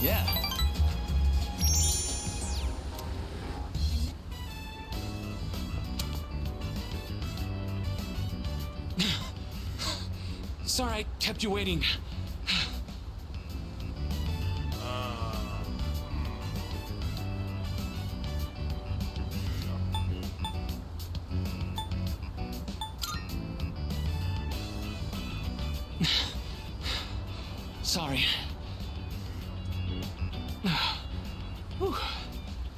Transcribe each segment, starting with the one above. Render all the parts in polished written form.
Yeah. Sorry, I kept you waiting. Sorry. Whew.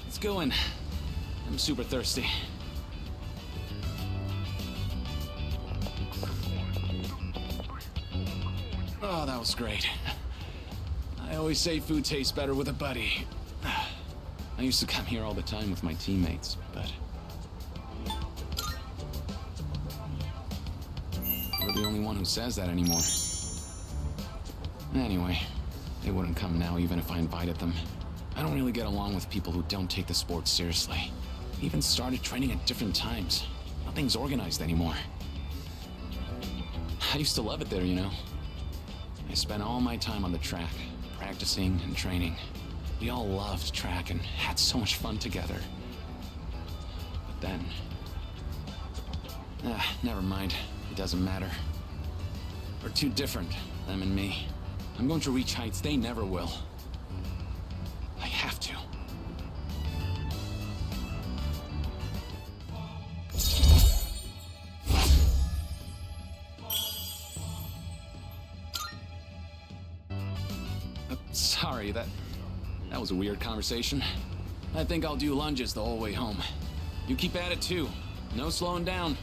Let's go in. I'm super thirsty. Oh, that was great. I always say food tastes better with a buddy. I used to come here all the time with my teammates, but... you're the only one who says that anymore. Anyway, they wouldn't come now even if I invited them. I don't really get along with people who don't take the sport seriously. We even started training at different times. Nothing's organized anymore. I used to love it there, you know. I spent all my time on the track, practicing and training. We all loved track and had so much fun together. But then... never mind. It doesn't matter. We're too different, them and me. I'm going to reach heights they never will. I have to. Sorry, that was a weird conversation. I think I'll do lunges the whole way home. You keep at it too. No slowing down.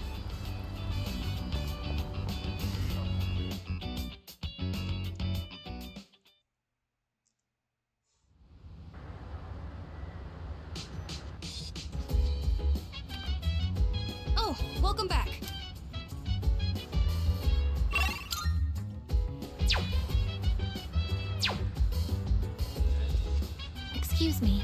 Oh, welcome back. Excuse me.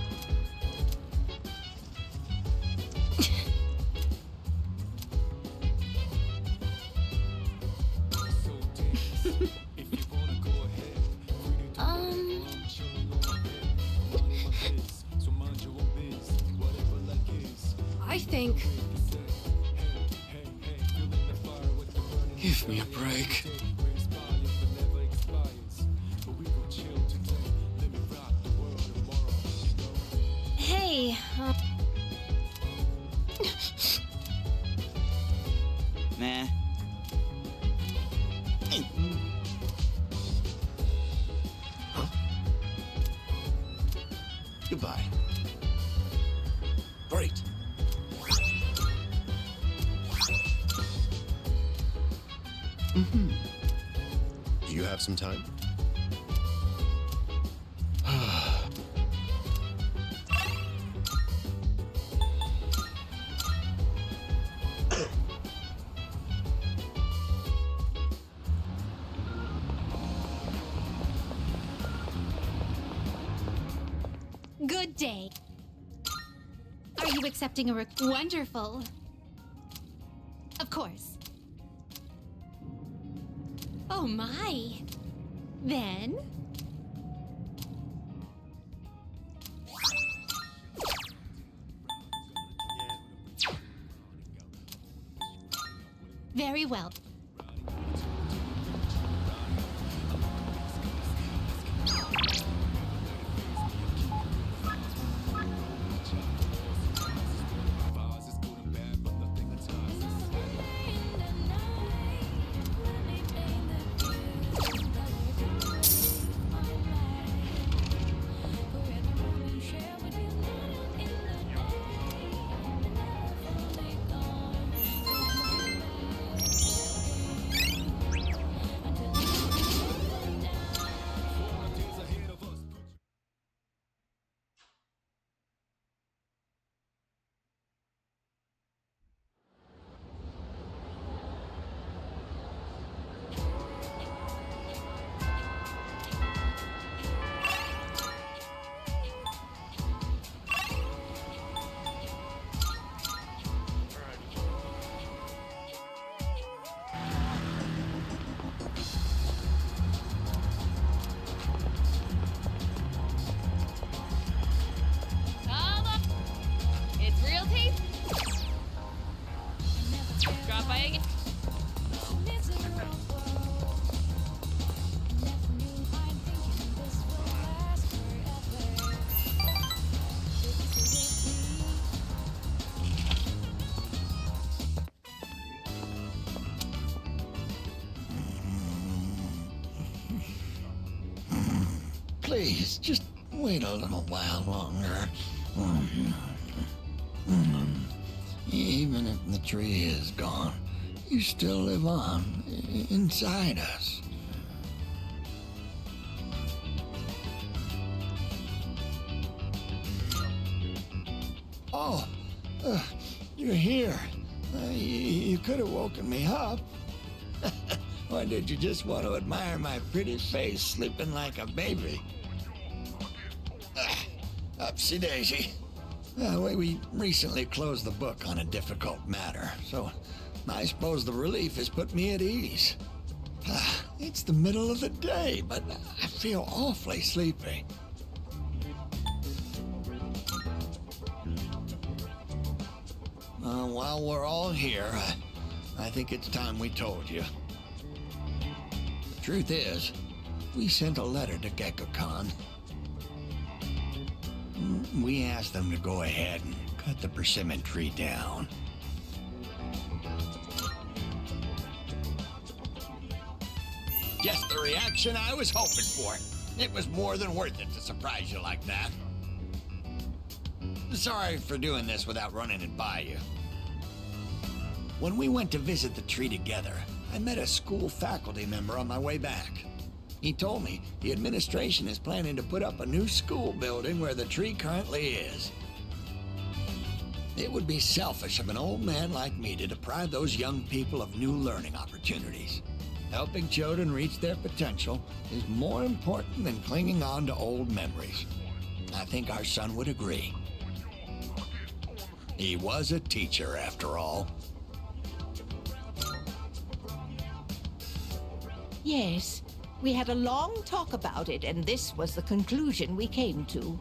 I think... Give me a break. Hey, Nah. Goodbye. Great. Do you have some time? good day. Are you accepting a wonderful? Of course. Oh my. Then... Very well. Please, just wait a little while longer. Even if the tree is gone, you still live on inside us. Oh, you're here. You could have woken me up. Or did you just want to admire my pretty face sleeping like a baby? Upsy daisy. We recently closed the book on a difficult matter, so I suppose the relief has put me at ease. It's the middle of the day, but I feel awfully sleepy. While we're all here, I think it's time we told you. The truth is, we sent a letter to Gekko-Khan. We asked them to go ahead and cut the persimmon tree down. Just the reaction I was hoping for. It was more than worth it to surprise you like that. Sorry for doing this without running it by you. When we went to visit the tree together, I met a school faculty member on my way back. He told me the administration is planning to put up a new school building where the tree currently is. It would be selfish of an old man like me to deprive those young people of new learning opportunities. Helping children reach their potential is more important than clinging on to old memories. I think our son would agree. He was a teacher, after all. Yes, we had a long talk about it, and this was the conclusion we came to.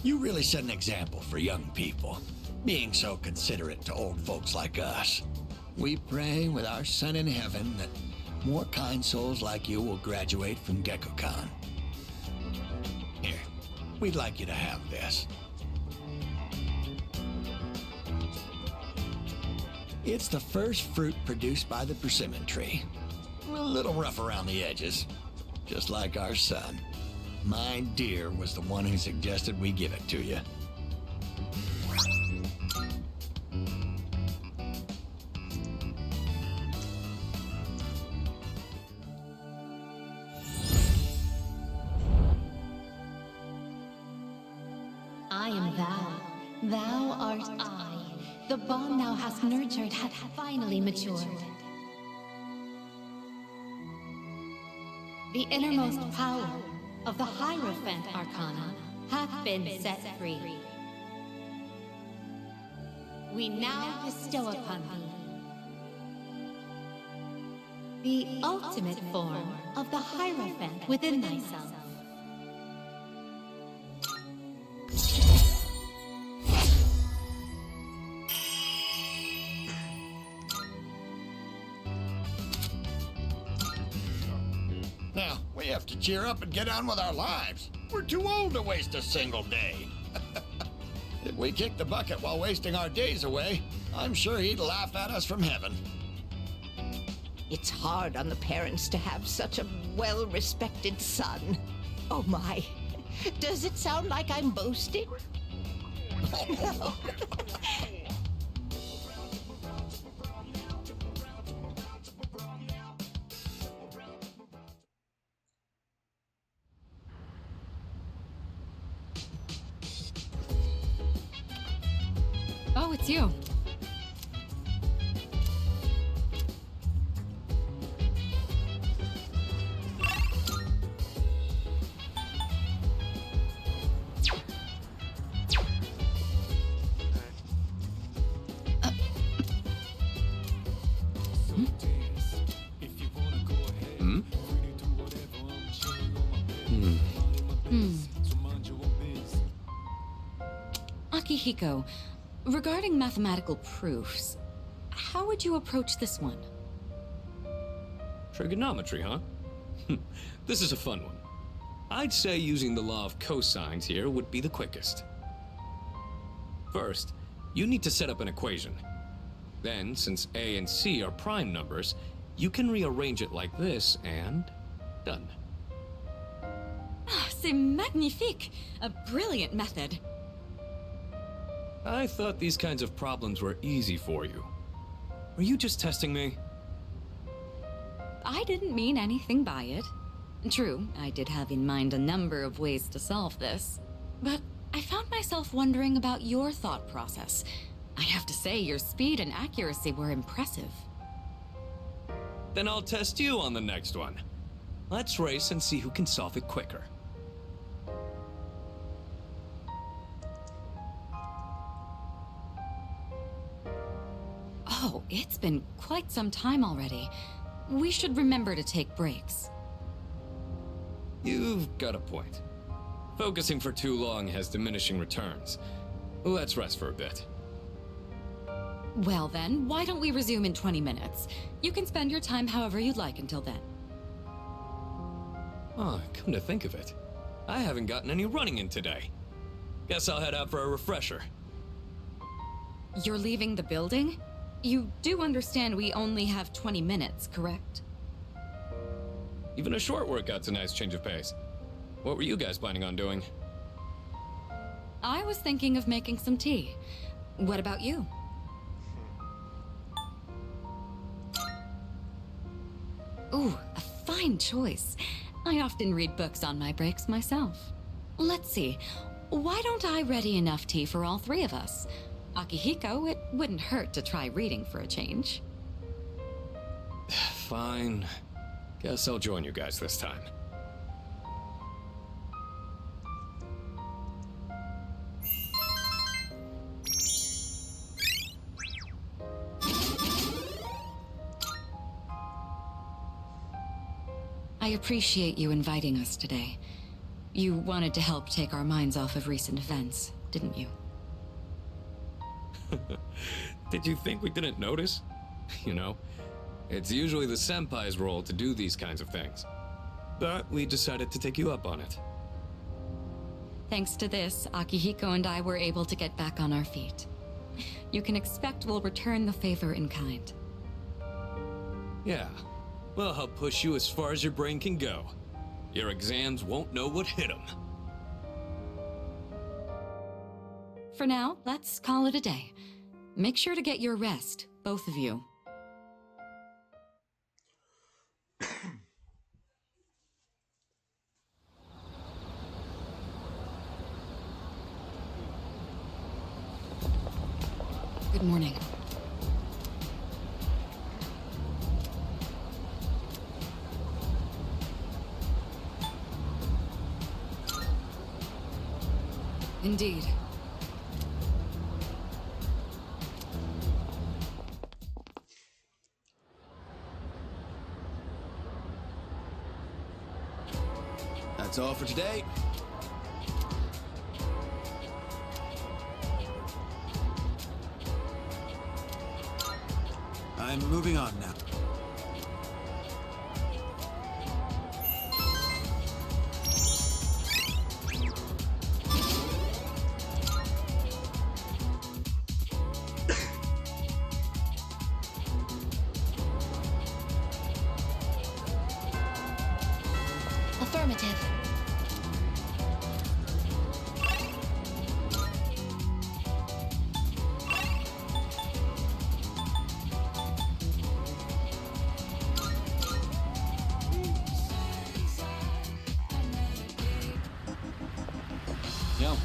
You really set an example for young people, being so considerate to old folks like us. We pray with our Son in heaven that more kind souls like you will graduate from Gekko-Khan. Here, we'd like you to have this. It's the first fruit produced by the persimmon tree. A little rough around the edges, just like our son. My dear was the one who suggested we give it to you. I am thou. Thou art I. The bond thou hast nurtured hath finally matured. The innermost power of the Hierophant Arcana hath been set free. We now bestow upon thee the ultimate form of the Hierophant within thyself. Now, we have to cheer up and get on with our lives. We're too old to waste a single day. If we kick the bucket while wasting our days away, I'm sure he'd laugh at us from heaven. It's hard on the parents to have such a well-respected son. Oh my, does it sound like I'm boasting? Oh, it's you. Akihiko, regarding mathematical proofs, how would you approach this one? Trigonometry, huh? This is a fun one. I'd say using the law of cosines here would be the quickest. First, you need to set up an equation. Then, since A and C are prime numbers, you can rearrange it like this and done. C'est magnifique! A brilliant method. I thought these kinds of problems were easy for you. Were you just testing me? I didn't mean anything by it. True, I did have in mind a number of ways to solve this. But I found myself wondering about your thought process. I have to say, your speed and accuracy were impressive. Then I'll test you on the next one. Let's race and see who can solve it quicker. Oh, it's been quite some time already. We should remember to take breaks. You've got a point. Focusing for too long has diminishing returns. Let's rest for a bit. Well then, why don't we resume in 20 minutes? You can spend your time however you'd like until then. Oh, come to think of it, I haven't gotten any running in today. Guess I'll head out for a refresher. You're leaving the building? You do understand we only have 20 minutes, correct? Even a short workout's a nice change of pace. What were you guys planning on doing? I was thinking of making some tea. What about you? Ooh, a fine choice. I often read books on my breaks myself. Let's see, why don't I ready enough tea for all three of us? Akihiko, it wouldn't hurt to try reading for a change. Fine. Guess I'll join you guys this time. I appreciate you inviting us today. You wanted to help take our minds off of recent events, didn't you? Did you think we didn't notice? You know, it's usually the senpai's role to do these kinds of things. But we decided to take you up on it. Thanks to this, Akihiko and I were able to get back on our feet. You can expect we'll return the favor in kind. Yeah, we'll help push you as far as your brain can go. Your exams won't know what hit them. For now, let's call it a day. Make sure to get your rest, both of you. Good morning. Indeed. That's all for today. I'm moving on now. Affirmative. Yo.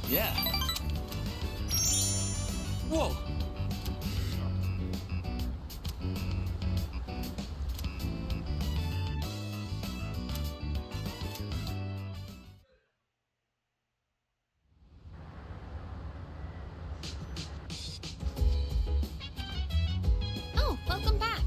Yeah. Whoa. Oh, welcome back.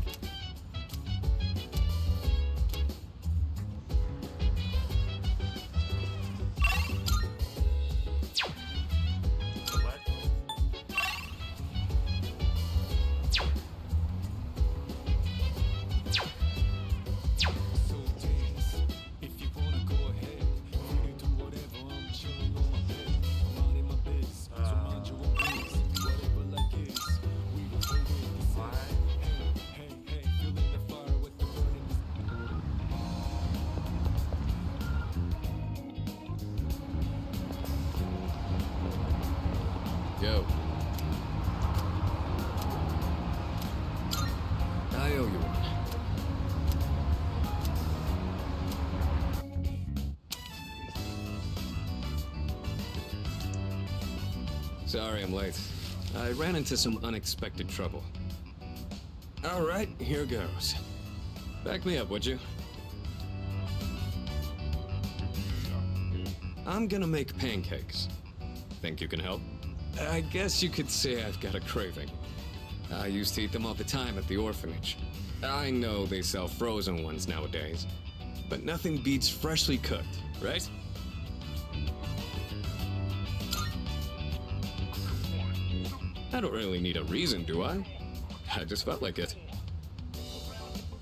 go. I owe you one. Sorry I'm late. I ran into some unexpected trouble. All right, here goes. Back me up, would you? I'm gonna make pancakes. Think you can help? I guess you could say I've got a craving. I used to eat them all the time at the orphanage. I know they sell frozen ones nowadays, but nothing beats freshly cooked, right? I don't really need a reason, do I? I just felt like it.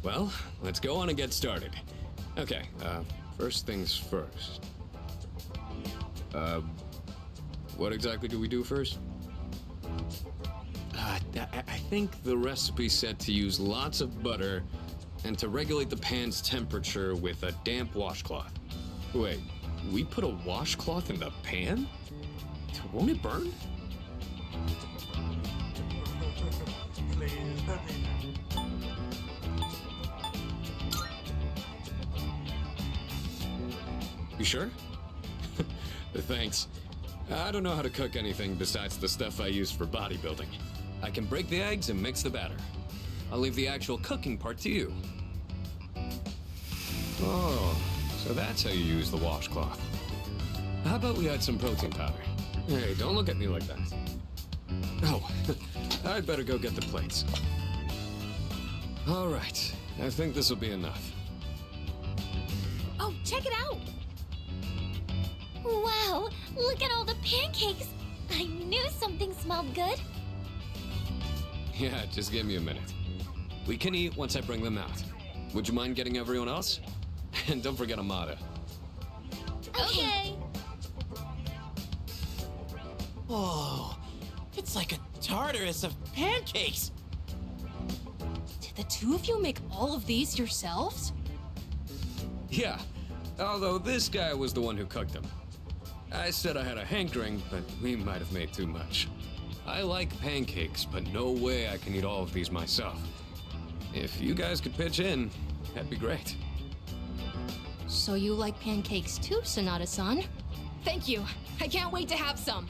Well, let's go on and get started. Okay, first things first. What exactly do we do first? I think the recipe said to use lots of butter and to regulate the pan's temperature with a damp washcloth. Wait, we put a washcloth in the pan? Won't it burn? You sure? Thanks. I don't know how to cook anything besides the stuff I use for bodybuilding. I can break the eggs and mix the batter. I'll leave the actual cooking part to you. Oh, so that's how you use the washcloth. How about we add some protein powder? Hey, don't look at me like that. Oh, I'd better go get the plates. All right, I think this will be enough. Oh, check it out! Wow, look at all the pancakes! I knew something smelled good. Yeah, just give me a minute. We can eat once I bring them out. Would you mind getting everyone else? And don't forget Amada. Okay. Whoa, it's like a Tartarus of pancakes. Did the two of you make all of these yourselves? Yeah, although this guy was the one who cooked them. I said I had a hankering, but we might have made too much. I like pancakes, but no way I can eat all of these myself. If you guys could pitch in, that'd be great. So you like pancakes too, Sonata-san? Thank you. I can't wait to have some.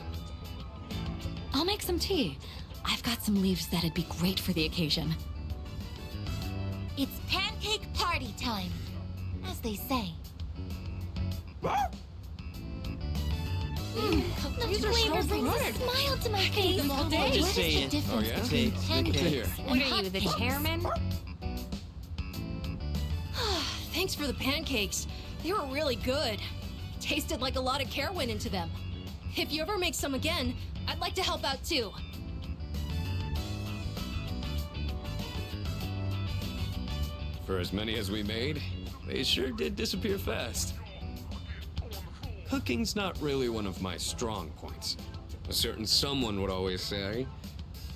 I'll make some tea. I've got some leaves that'd be great for the occasion. It's pancake party time, as they say. The These are flavor so brings a good. smile to my face. them all day. What is Just the saying. difference Oh, yeah? between Look at here. pancakes What and are you, hot the cakes? chairman? Thanks for the pancakes. They were really good. Tasted like a lot of care went into them. If you ever make some again, I'd like to help out too. For as many as we made, they sure did disappear fast. Cooking's not really one of my strong points. A certain someone would always say,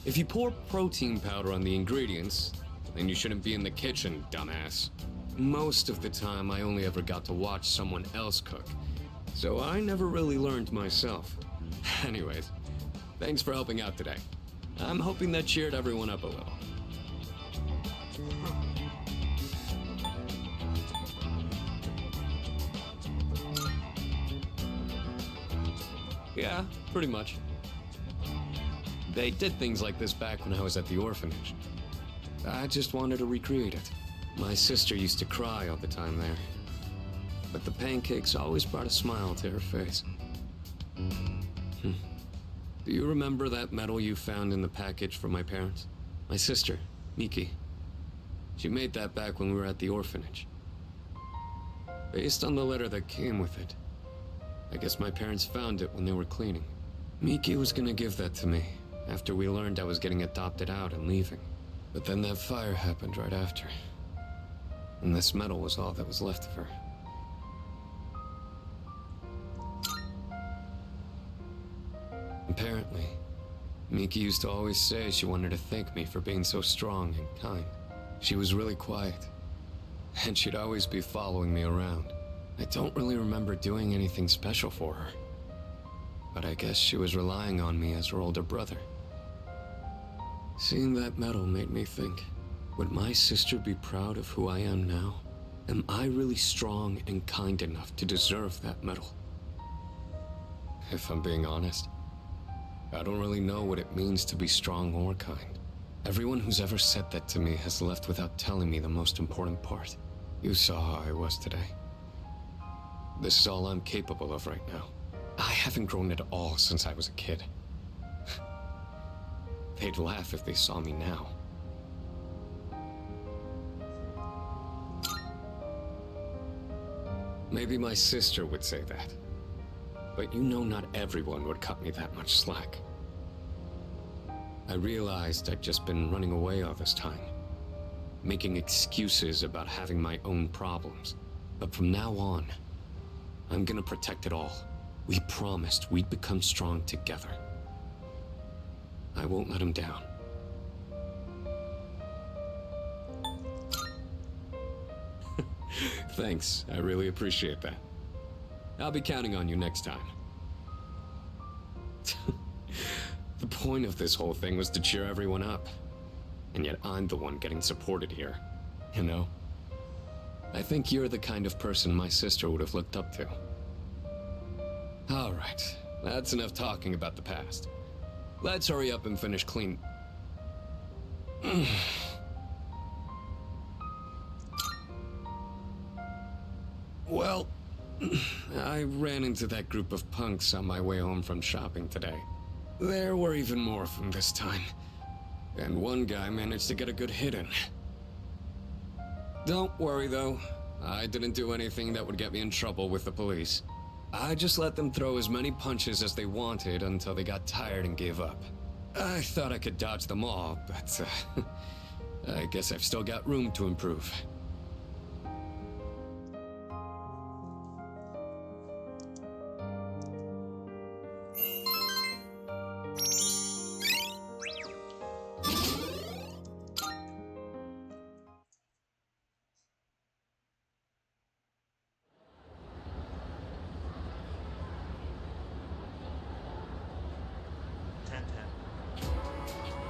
if you pour protein powder on the ingredients, then you shouldn't be in the kitchen, dumbass. Most of the time, I only ever got to watch someone else cook, so I never really learned myself. Anyways, thanks for helping out today. I'm hoping that cheered everyone up a little. Yeah, pretty much. They did things like this back when I was at the orphanage. I just wanted to recreate it. My sister used to cry all the time there. But the pancakes always brought a smile to her face. Do you remember that medal you found in the package from my parents? My sister, Miki. She made that back when we were at the orphanage. Based on the letter that came with it. I guess my parents found it when they were cleaning. Miki was gonna give that to me after we learned I was getting adopted out and leaving. But then that fire happened right after. And this medal was all that was left of her. Apparently, Miki used to always say she wanted to thank me for being so strong and kind. She was really quiet, and she'd always be following me around. I don't really remember doing anything special for her. but I guess she was relying on me as her older brother. Seeing that medal made me think, would my sister be proud of who I am now? Am I really strong and kind enough to deserve that medal? If I'm being honest, I don't really know what it means to be strong or kind. Everyone who's ever said that to me has left without telling me the most important part. You saw how I was today. This is all I'm capable of right now. I haven't grown at all since I was a kid. They'd laugh if they saw me now. Maybe my sister would say that. But you know not everyone would cut me that much slack. I realized I'd just been running away all this time, making excuses about having my own problems. But from now on, I'm gonna protect it all. We promised we'd become strong together. I won't let him down. Thanks, I really appreciate that. I'll be counting on you next time. The point of this whole thing was to cheer everyone up. And yet I'm the one getting supported here, you know? I think you're the kind of person my sister would have looked up to. All right, that's enough talking about the past. Let's hurry up and finish clean. Well, I ran into that group of punks on my way home from shopping today. There were even more of them this time. And one guy managed to get a good hit in. Don't worry though, I didn't do anything that would get me in trouble with the police. I just let them throw as many punches as they wanted until they got tired and gave up. I thought I could dodge them all, but I guess I've still got room to improve.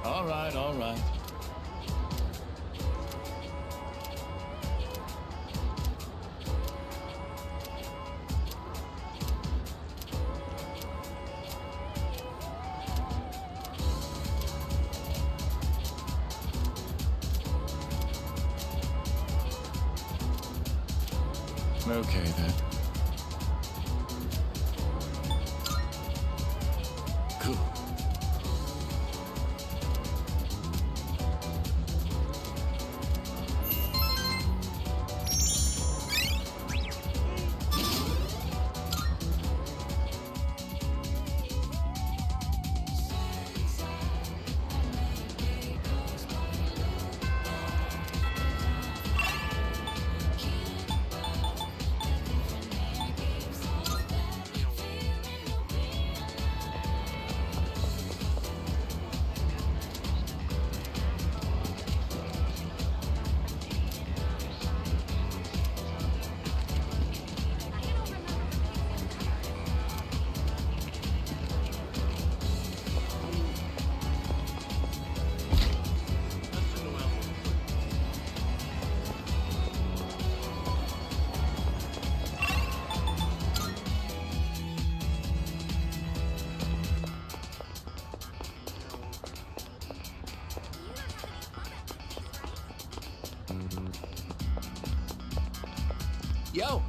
All right. Okay, then. Cool. Yo!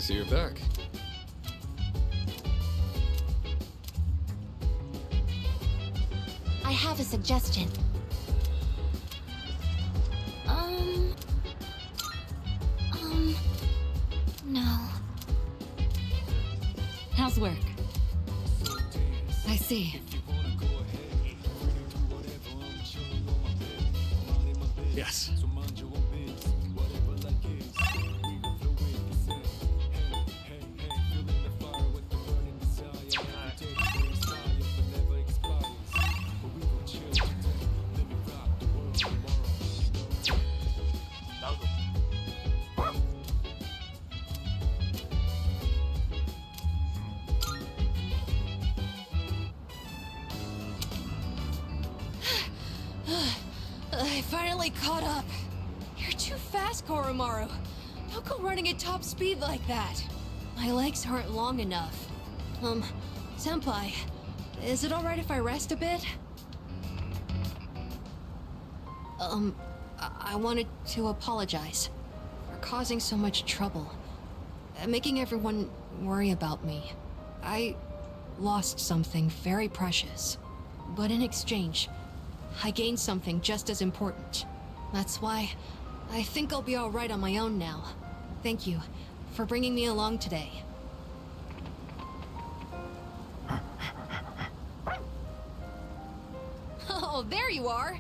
see you're back. I have a suggestion. No. How's work? I see. Yes. I finally caught up. You're too fast, Koromaru. Don't go running at top speed like that. My legs aren't long enough. Senpai, is it alright if I rest a bit? I wanted to apologize for causing so much trouble, making everyone worry about me. I lost something very precious, but in exchange, I gained something just as important. That's why I think I'll be alright on my own now. Thank you for bringing me along today. Oh, there you are!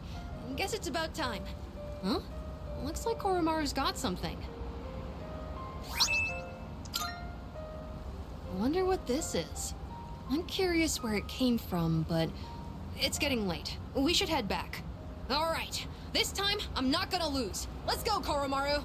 Guess it's about time. Huh? Looks like Koromaru's got something. I wonder what this is. I'm curious where it came from, but it's getting late. We should head back. All right. This time, I'm not gonna lose. Let's go, Koromaru!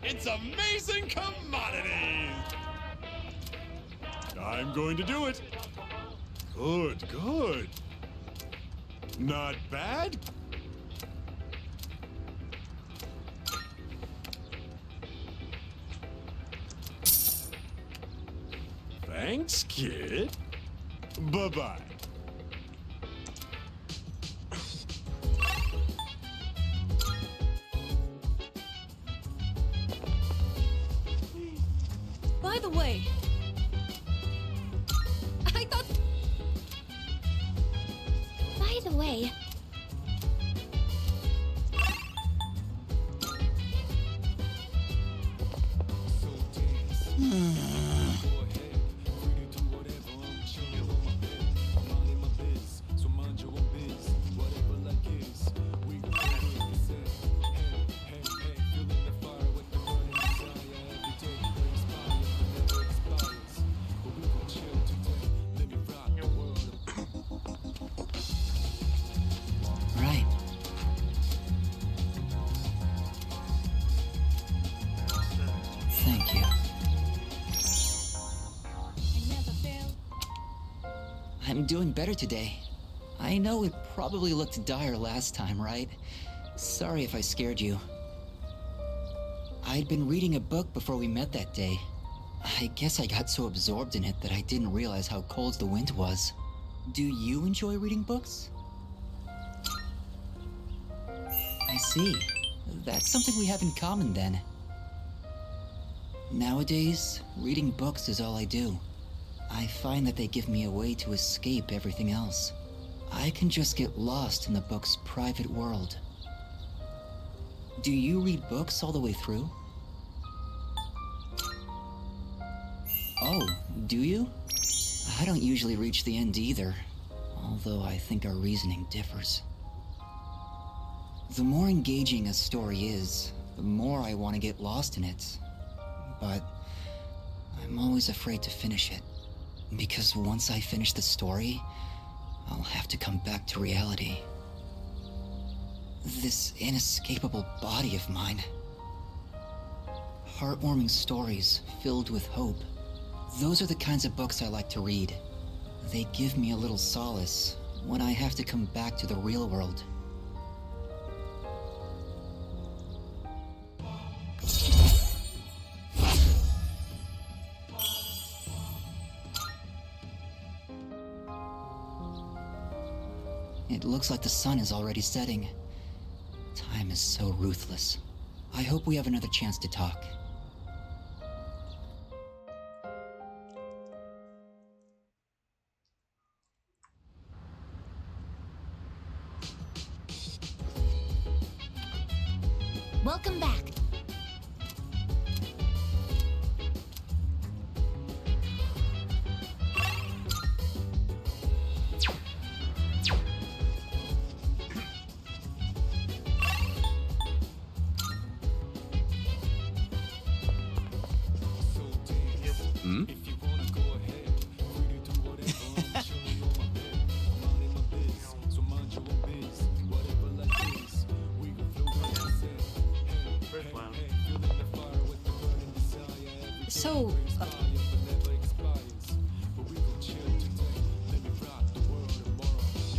It's amazing commodities! I'm going to do it. Good, good. Not bad. Thanks, kid. Bye-bye. By the way, I thought... By the way, Right. Thank you. I'm doing better today. I know it probably looked dire last time, right? Sorry if I scared you. I'd been reading a book before we met that day. I guess I got so absorbed in it that I didn't realize how cold the wind was. Do you enjoy reading books? I see. That's something we have in common then. Nowadays, reading books is all I do. I find that they give me a way to escape everything else. I can just get lost in the book's private world. Do you read books all the way through? Oh, do you? I don't usually reach the end either, although I think our reasoning differs. The more engaging a story is, the more I want to get lost in it. But I'm always afraid to finish it, because once I finish the story, I'll have to come back to reality. This inescapable body of mine. Heartwarming stories filled with hope. Those are the kinds of books I like to read. They give me a little solace when I have to come back to the real world. It looks like the sun is already setting. Time is so ruthless. I hope we have another chance to talk. Welcome back. So,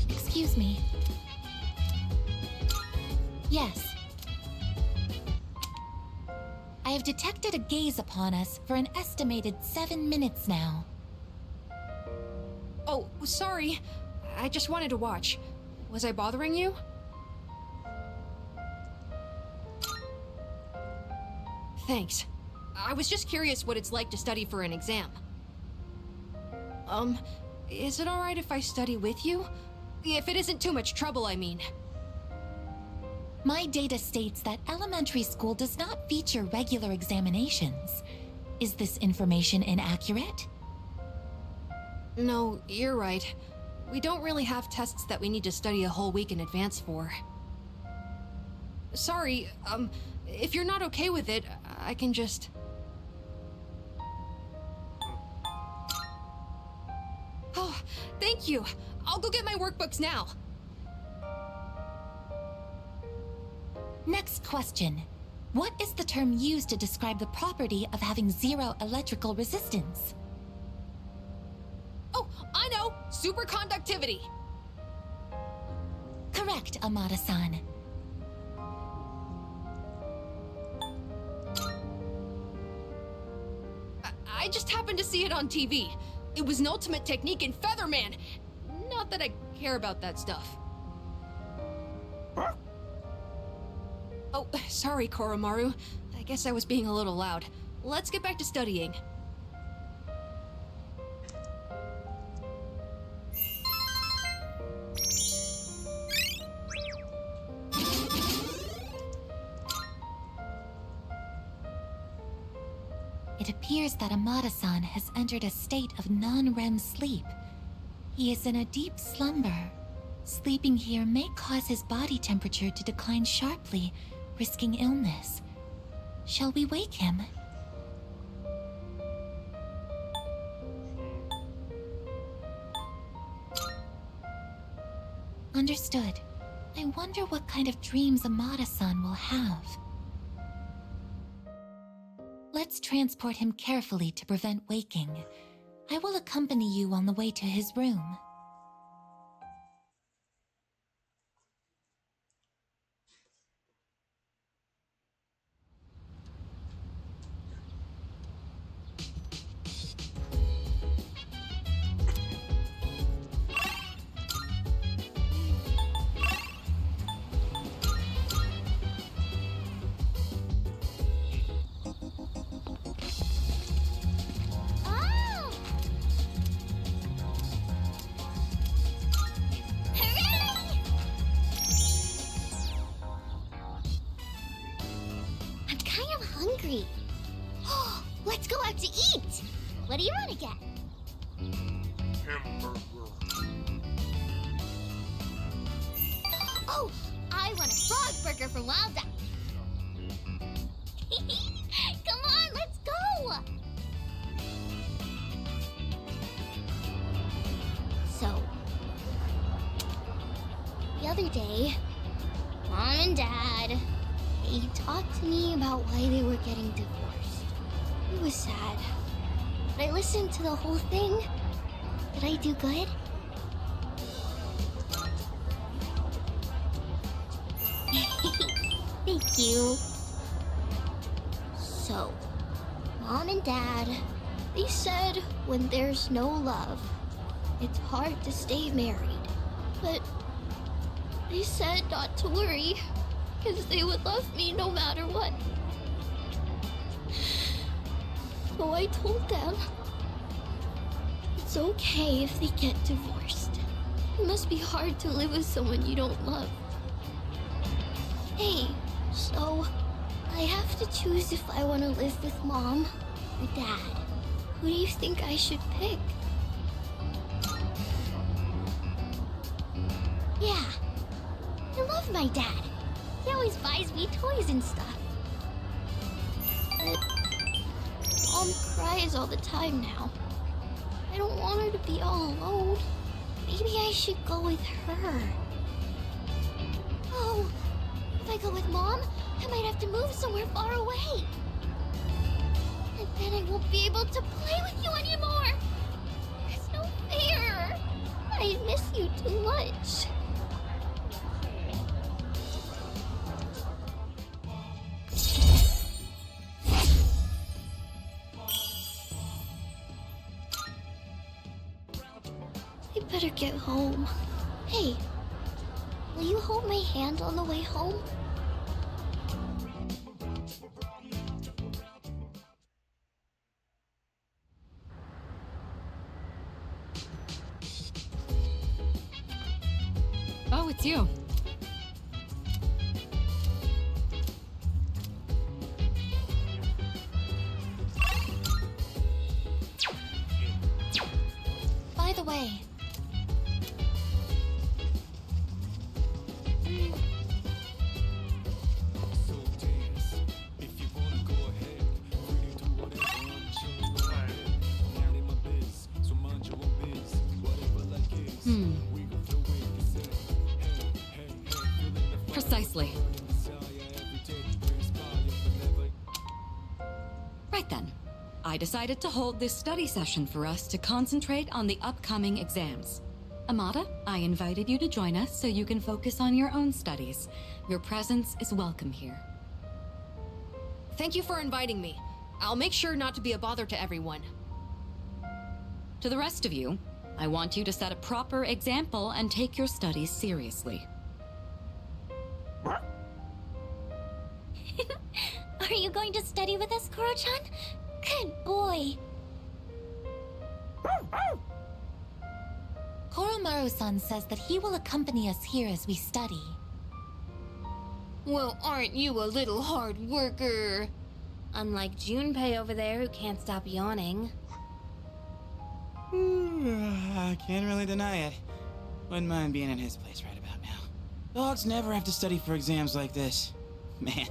Excuse me. Yes. I have detected a gaze upon us for an estimated 7 minutes now. oh, sorry. I just wanted to watch. Was I bothering you? Thanks. I was just curious what it's like to study for an exam. Is it alright if I study with you? If it isn't too much trouble, I mean. My data states that elementary school does not feature regular examinations. Is this information inaccurate? No, you're right. We don't really have tests that we need to study a whole week in advance for. Sorry, if you're not okay with it, I can just... Oh, thank you. I'll go get my workbooks now. Next question. What is the term used to describe the property of having zero electrical resistance? Oh, I know! Superconductivity! Correct, Amada-san. I just happened to see it on TV. It was an ultimate technique in Featherman. Not that I care about that stuff. Oh, sorry, Koromaru. I guess I was being a little loud. Let's get back to studying. It appears that Amada-san has entered a state of non-REM sleep. He is in a deep slumber. Sleeping here may cause his body temperature to decline sharply, risking illness. Shall we wake him? Understood. I wonder what kind of dreams Amada-san will have. Let's transport him carefully to prevent waking. I will accompany you on the way to his room. Let's go out to eat! What do you want to get? Hamburger. Oh, I want a frog burger from Wild Duck. Come on, let's go! So, the other day, Mom and Dad, they talked to me about why they were getting divorced. It was sad, but I listened to the whole thing. Did I do good? Thank you. So, Mom and Dad, they said when there's no love, it's hard to stay married. But They said not to worry, because they would love me no matter what. So I told them it's okay if they get divorced. It must be hard to live with someone you don't love. Hey, so I have to choose if I want to live with Mom or Dad. Who do you think I should pick? Yeah, I love my dad. He always buys me toys and stuff. But Mom cries all the time now. I don't want her to be all alone. Maybe I should go with her. Oh, if I go with Mom, I might have to move somewhere far away. And then I won't be able to play with you anymore. It's no fair. I miss you too much. I better get home. Hey, will you hold my hand on the way home? Oh, it's you. By the way, Precisely. Right then. I decided to hold this study session for us to concentrate on the upcoming exams. Amada, I invited you to join us so you can focus on your own studies. Your presence is welcome here. Thank you for inviting me. I'll make sure not to be a bother to everyone. To the rest of you, I want you to set a proper example and take your studies seriously. are you going to study with us, Koro-chan? Good boy. Koromaru-san says that he will accompany us here as we study. Well, aren't you a little hard worker? Unlike Junpei over there who can't stop yawning. I can't really deny it. Wouldn't mind being in his place right about now. Dogs never have to study for exams like this. Man,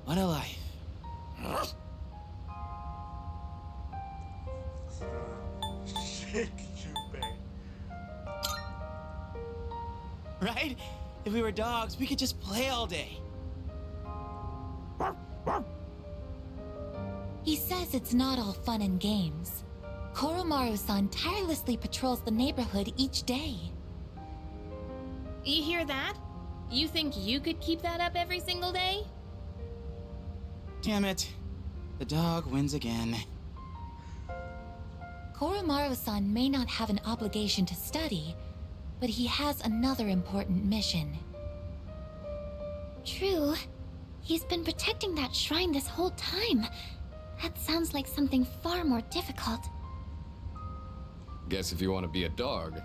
what a life. Shit, Junpei. Right? If we were dogs, we could just play all day. He says it's not all fun and games. Koromaru-san tirelessly patrols the neighborhood each day. You hear that? You think you could keep that up every single day? Damn it. The dog wins again. Koromaru-san may not have an obligation to study, but he has another important mission. True. He's been protecting that shrine this whole time. That sounds like something far more difficult. Guess if you want to be a dog,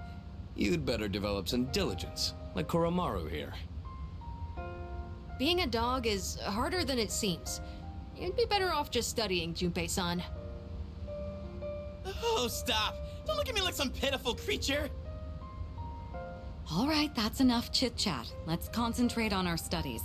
you'd better develop some diligence, like Koromaru here. Being a dog is harder than it seems. You'd be better off just studying, Junpei-san. Oh, stop! Don't look at me like some pitiful creature! All right, that's enough chit-chat. Let's concentrate on our studies.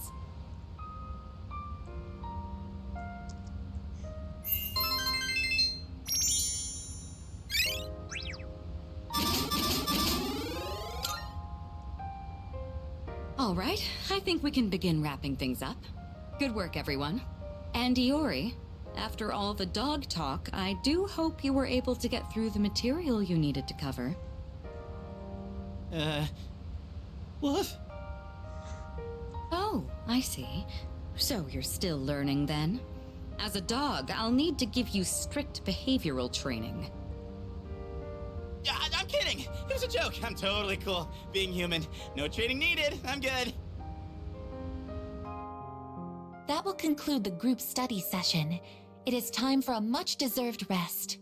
All right, I think we can begin wrapping things up. Good work, everyone. And Iori, after all the dog talk, I do hope you were able to get through the material you needed to cover. What? Oh, I see. So you're still learning then? As a dog, I'll need to give you strict behavioral training. I'm kidding! It was was a joke. I'm totally cool being human. No training needed. I'm good. That will conclude the group study session. It is time for a much-deserved rest.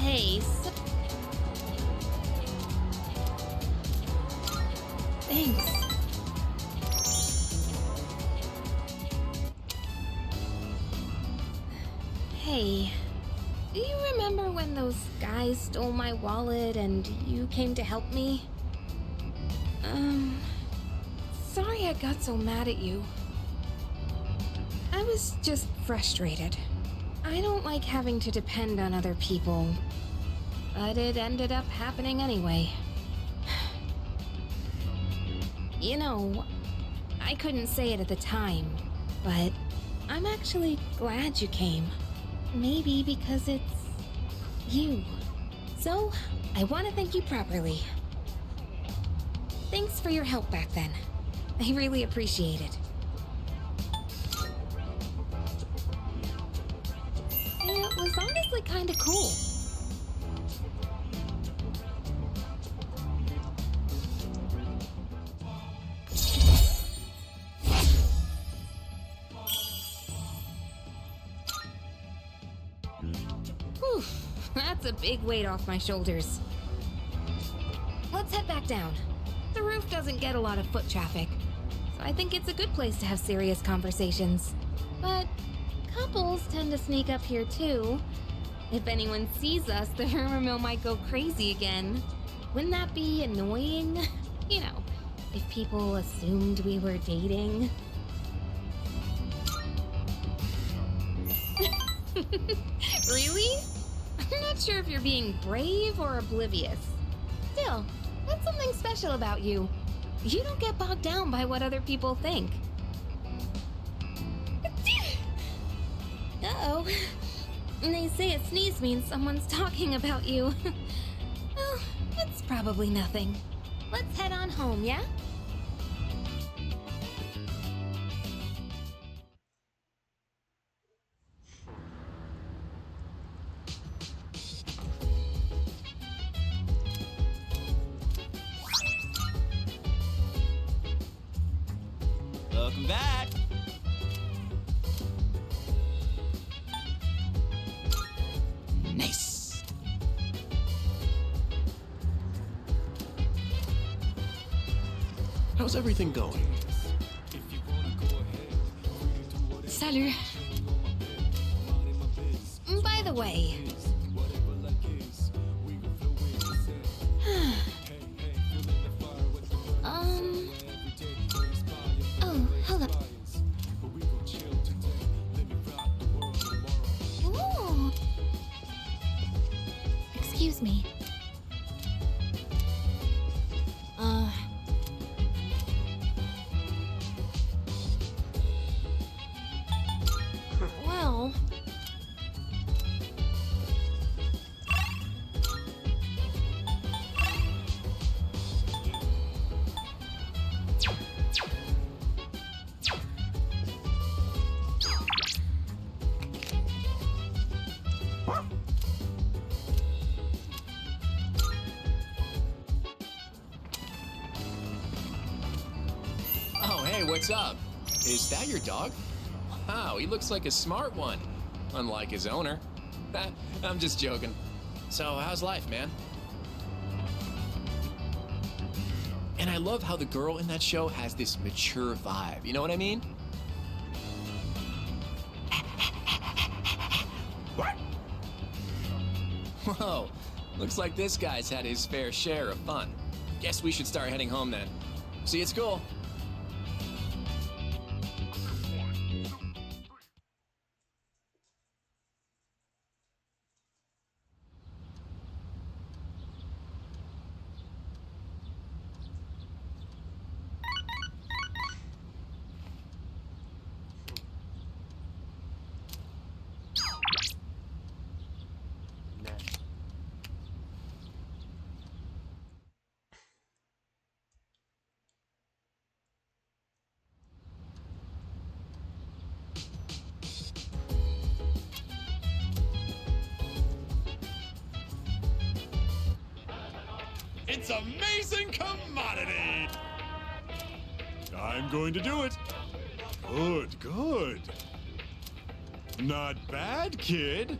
Hey, thanks. Hey, do you remember when those guys stole my wallet and you came to help me? Sorry I got so mad at you. I was just frustrated. I don't like having to depend on other people, but it ended up happening anyway. You know, I couldn't say it at the time, but I'm actually glad you came. Maybe because it's you. So, I want to thank you properly. Thanks for your help back then. I really appreciate it. It was honestly kinda cool. Whew, that's a big weight off my shoulders. Let's head back down. The roof doesn't get a lot of foot traffic, so I think it's a good place to have serious conversations. But couples tend to sneak up here too. If anyone sees us, the rumor mill might go crazy again. Wouldn't that be annoying? You know, if people assumed we were dating. Really? I'm not sure if you're being brave or oblivious. Still, that's something special about you. You don't get bogged down by what other people think. Uh-oh. They say a sneeze means someone's talking about you. Well, it's probably nothing. Let's head on home, yeah? Welcome back. Nice. How's everything going? Salut. By the way... Oh, hold up. Ooh. Excuse me. Well... Oh, hey, what's up? Is that your dog? Wow, he looks like a smart one. Unlike his owner. I'm just joking. So, how's life, man? And I love how the girl in that show has this mature vibe. You know what I mean? Whoa, looks like this guy's had his fair share of fun. Guess we should start heading home then. See you at school. It's amazing commodity! I'm going to do it. Good, good. Not bad, kid.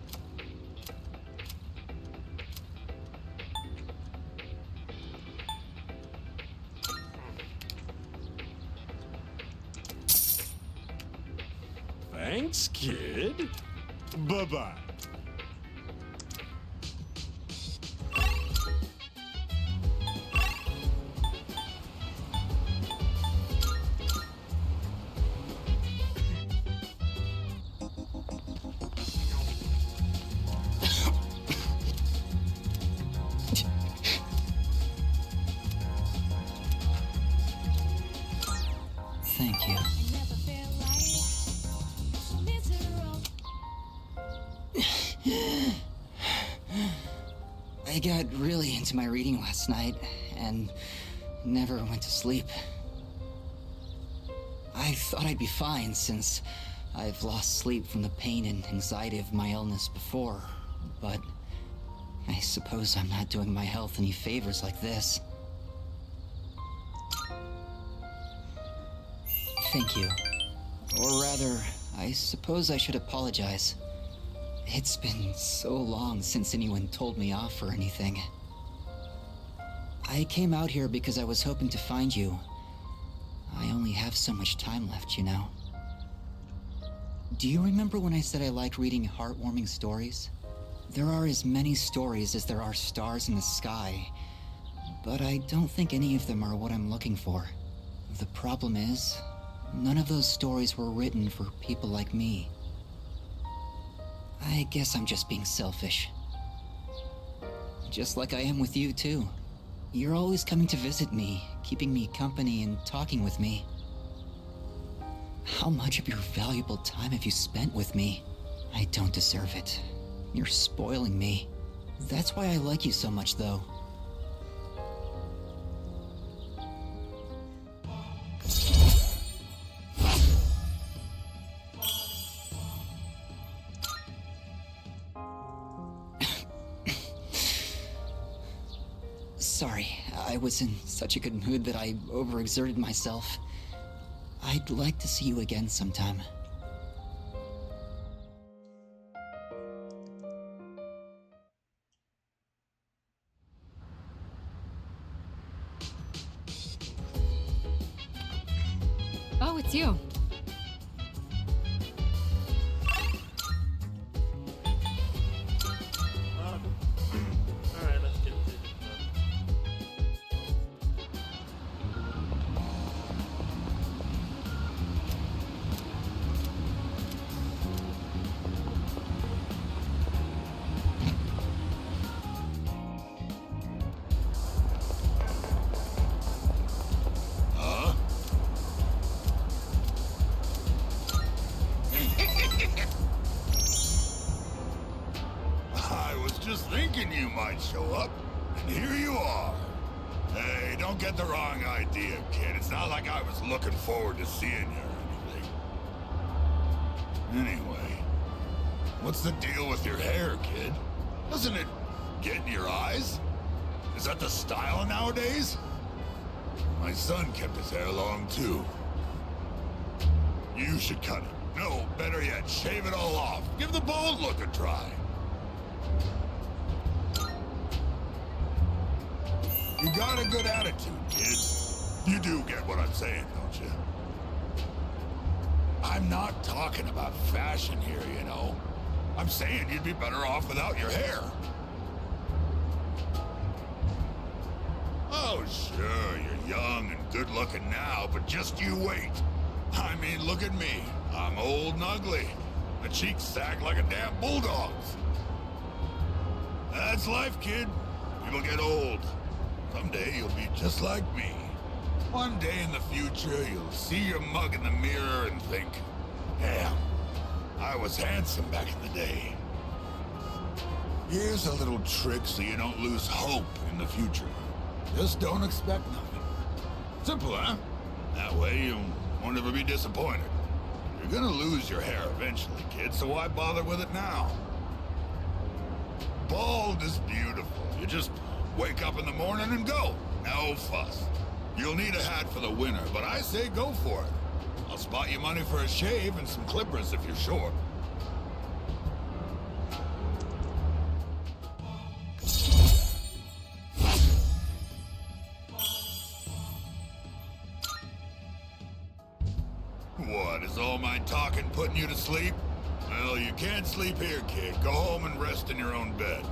Thanks, kid. Bye-bye. Thank you. I got really into my reading last night and never went to sleep. I thought I'd be fine since I've lost sleep from the pain and anxiety of my illness before, but I suppose I'm not doing my health any favors like this. Thank you. Or rather, I suppose I should apologize. It's been so long since anyone told me off or anything. I came out here because I was hoping to find you. I only have so much time left, you know. Do you remember when I said I like reading heartwarming stories? There are as many stories as there are stars in the sky, but I don't think any of them are what I'm looking for. The problem is, none of those stories were written for people like me. I guess I'm just being selfish. Just like I am with you, too. You're always coming to visit me, keeping me company and talking with me. How much of your valuable time have you spent with me? I don't deserve it. You're spoiling me. That's why I like you so much, though. Sorry, I was in such a good mood that I overexerted myself. I'd like to see you again sometime. Oh, it's you. Alright, let's get to it. Huh? I was just thinking you might show up, and here you are. Hey, don't get the wrong idea, kid. It's not like I was looking forward to seeing you or anything. Anyway, what's the deal with your hair, kid? Doesn't it get in your eyes? Is that the style nowadays? My son kept his hair long, too. You should cut it. No, better yet, shave it all off. Give the bald look a try. You got a good attitude, kid. You do get what I'm saying, don't you? I'm not talking about fashion here, you know. I'm saying you'd be better off without your hair. Oh, sure, you're young and good-looking now, but just you wait. I mean, look at me. I'm old and ugly. My cheeks sag like a damn bulldog's. That's life, kid. People get old. Someday you'll be just like me. One day in the future, you'll see your mug in the mirror and think, damn, I was handsome back in the day. Here's a little trick so you don't lose hope in the future. Just don't expect nothing. Simple, huh? That way you won't ever be disappointed. You're gonna lose your hair eventually, kid, so why bother with it now? Bald is beautiful. You just wake up in the morning and go. No fuss. You'll need a hat for the winter, but I say go for it. I'll spot you money for a shave and some clippers if you're short. What, is all my talking putting you to sleep? Well, you can't sleep here, kid. Go home and rest in your own bed.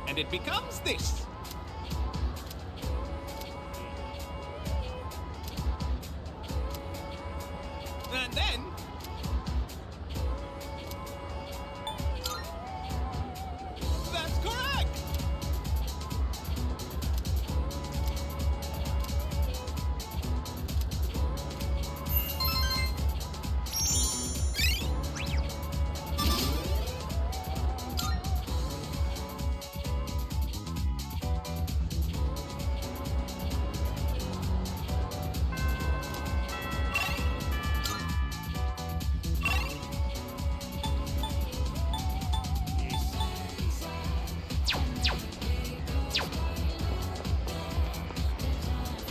And it becomes this. And then... That's correct!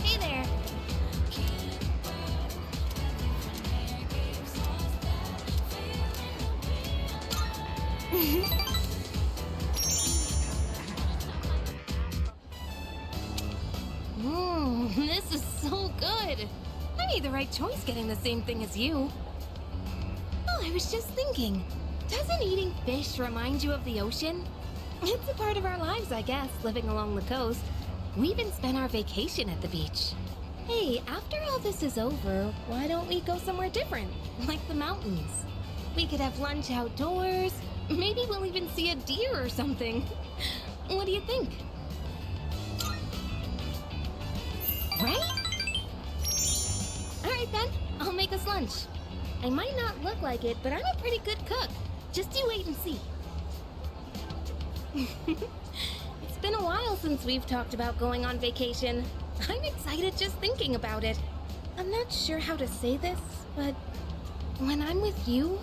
Hey there. This is so good. I made the right choice getting the same thing as you. Oh, I was just thinking. Doesn't eating fish remind you of the ocean? It's a part of our lives, I guess, living along the coast. We even spent our vacation at the beach. Hey, after all this is over, why don't we go somewhere different? Like the mountains. We could have lunch outdoors. Maybe we'll even see a deer or something. What do you think? Right? Alright then, I'll make us lunch. I might not look like it, but I'm a pretty good cook. Just you wait and see. It's been a while since we've talked about going on vacation. I'm excited just thinking about it. I'm not sure how to say this, but when I'm with you,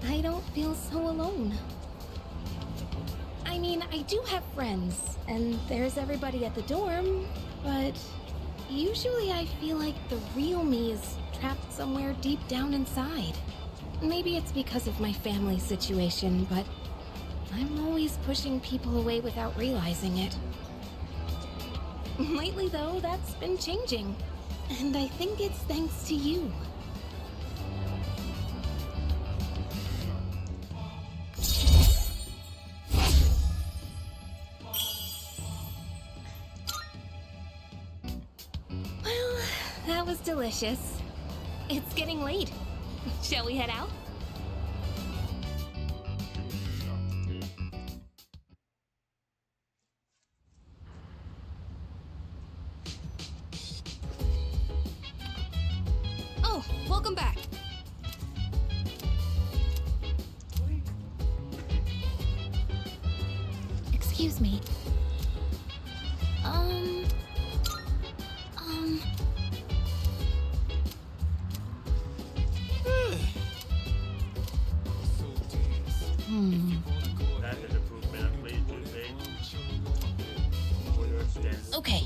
I don't feel so alone. I mean, I do have friends, and there's everybody at the dorm, but usually I feel like the real me is trapped somewhere deep down inside. Maybe it's because of my family situation, but I'm always pushing people away without realizing it. Lately, though, that's been changing. And I think it's thanks to you. Well, that was delicious. It's getting late. Shall we head out? Oh, welcome back. Excuse me. Okay.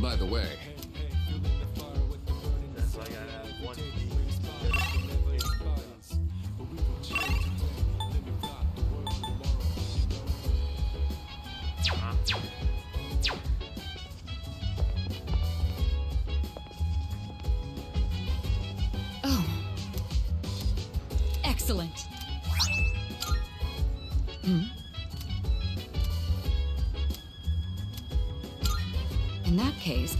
By the way, Oh. Excellent. In that case,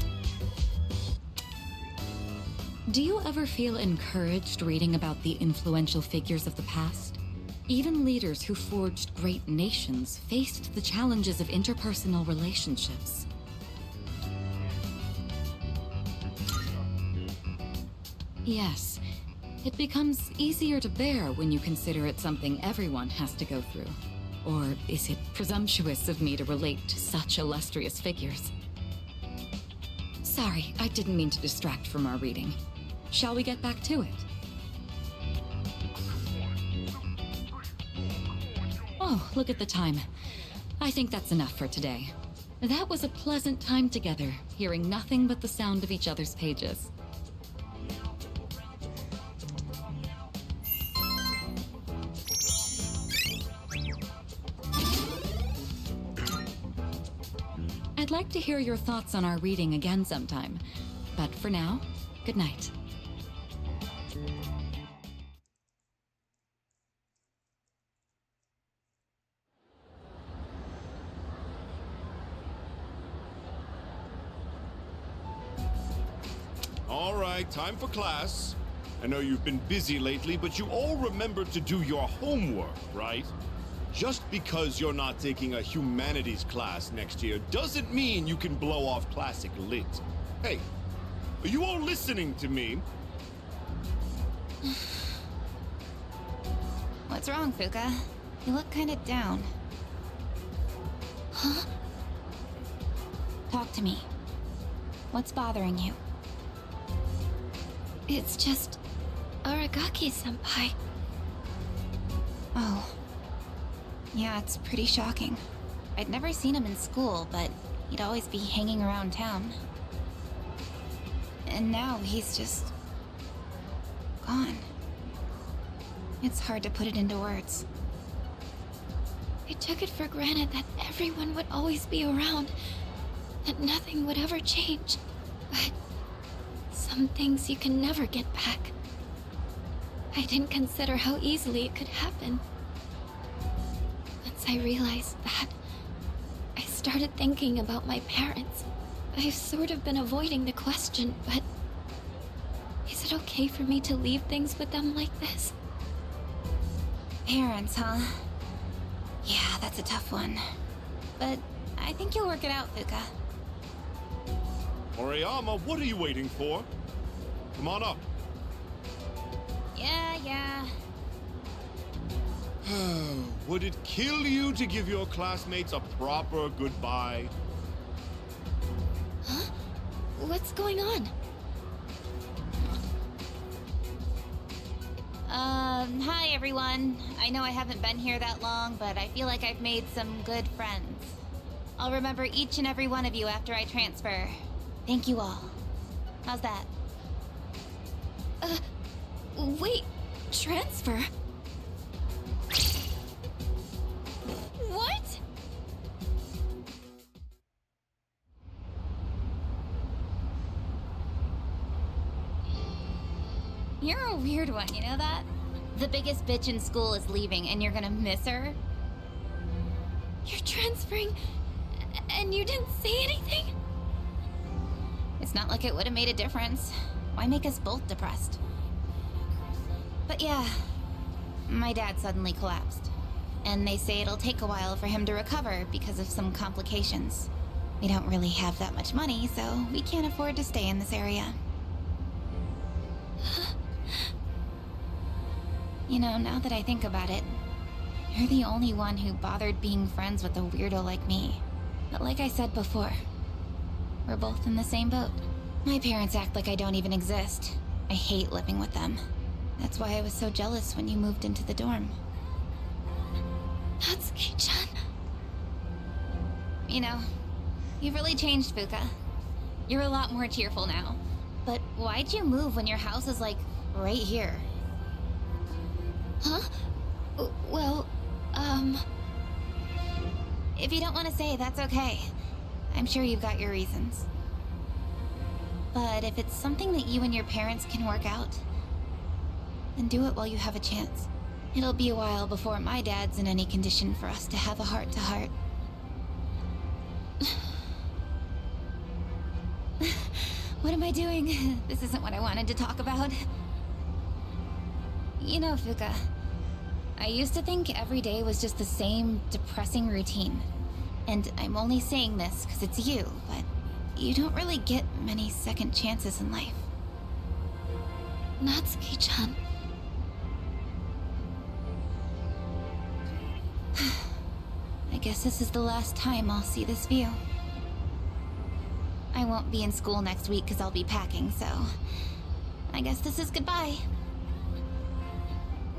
do you ever feel encouraged reading about the influential figures of the past? Even leaders who forged great nations faced the challenges of interpersonal relationships. Yes, it becomes easier to bear when you consider it something everyone has to go through. Or is it presumptuous of me to relate to such illustrious figures? Sorry, I didn't mean to distract from our reading. Shall we get back to it? Oh, look at the time. I think that's enough for today. That was a pleasant time together, hearing nothing but the sound of each other's pages. I'd like to hear your thoughts on our reading again sometime. But for now, good night. All right, time for class. I know you've been busy lately, but you all remember to do your homework, right? Just because you're not taking a humanities class next year doesn't mean you can blow off classic lit. Hey, are you all listening to me? What's wrong, Fuka? You look kind of down. Huh? Talk to me. What's bothering you? It's just Aragaki-senpai. Oh. Yeah, it's pretty shocking. I'd never seen him in school, but he'd always be hanging around town. And now he's just gone. It's hard to put it into words. I took it for granted that everyone would always be around, that nothing would ever change. But some things you can never get back. I didn't consider how easily it could happen. But Once I realized that, I started thinking about my parents. I've sort of been avoiding the question, but is it okay for me to leave things with them like this? Parents, huh? Yeah, that's a tough one. But I think you'll work it out, Fuka. Moriyama, what are you waiting for? Come on up. Yeah. Would it kill you to give your classmates a proper goodbye? Huh? What's going on? Hi everyone. I know I haven't been here that long, but I feel like I've made some good friends. I'll remember each and every one of you after I transfer. Thank you all. How's that? Wait, transfer? What? You're a weird one, you know that? The biggest bitch in school is leaving and you're gonna miss her? You're transferring, and you didn't say anything? It's not like it would have made a difference. Why make us both depressed? But yeah, my dad suddenly collapsed. And they say it'll take a while for him to recover because of some complications. We don't really have that much money, so we can't afford to stay in this area. You know, now that I think about it, you're the only one who bothered being friends with a weirdo like me. But like I said before, we're both in the same boat. My parents act like I don't even exist. I hate living with them. That's why I was so jealous when you moved into the dorm. Natsuki-chan. You know, you've really changed, Fuka. You're a lot more cheerful now. But why'd you move when your house is, like, right here? Huh? Well, If you don't want to say, that's okay. I'm sure you've got your reasons. But if it's something that you and your parents can work out, then do it while you have a chance. It'll be a while before my dad's in any condition for us to have a heart-to-heart. What am I doing? This isn't what I wanted to talk about. You know, Fuka, I used to think every day was just the same depressing routine. And I'm only saying this because it's you, but you don't really get many second chances in life. Natsuki-chan. I guess this is the last time I'll see this view. I won't be in school next week because I'll be packing, so I guess this is goodbye.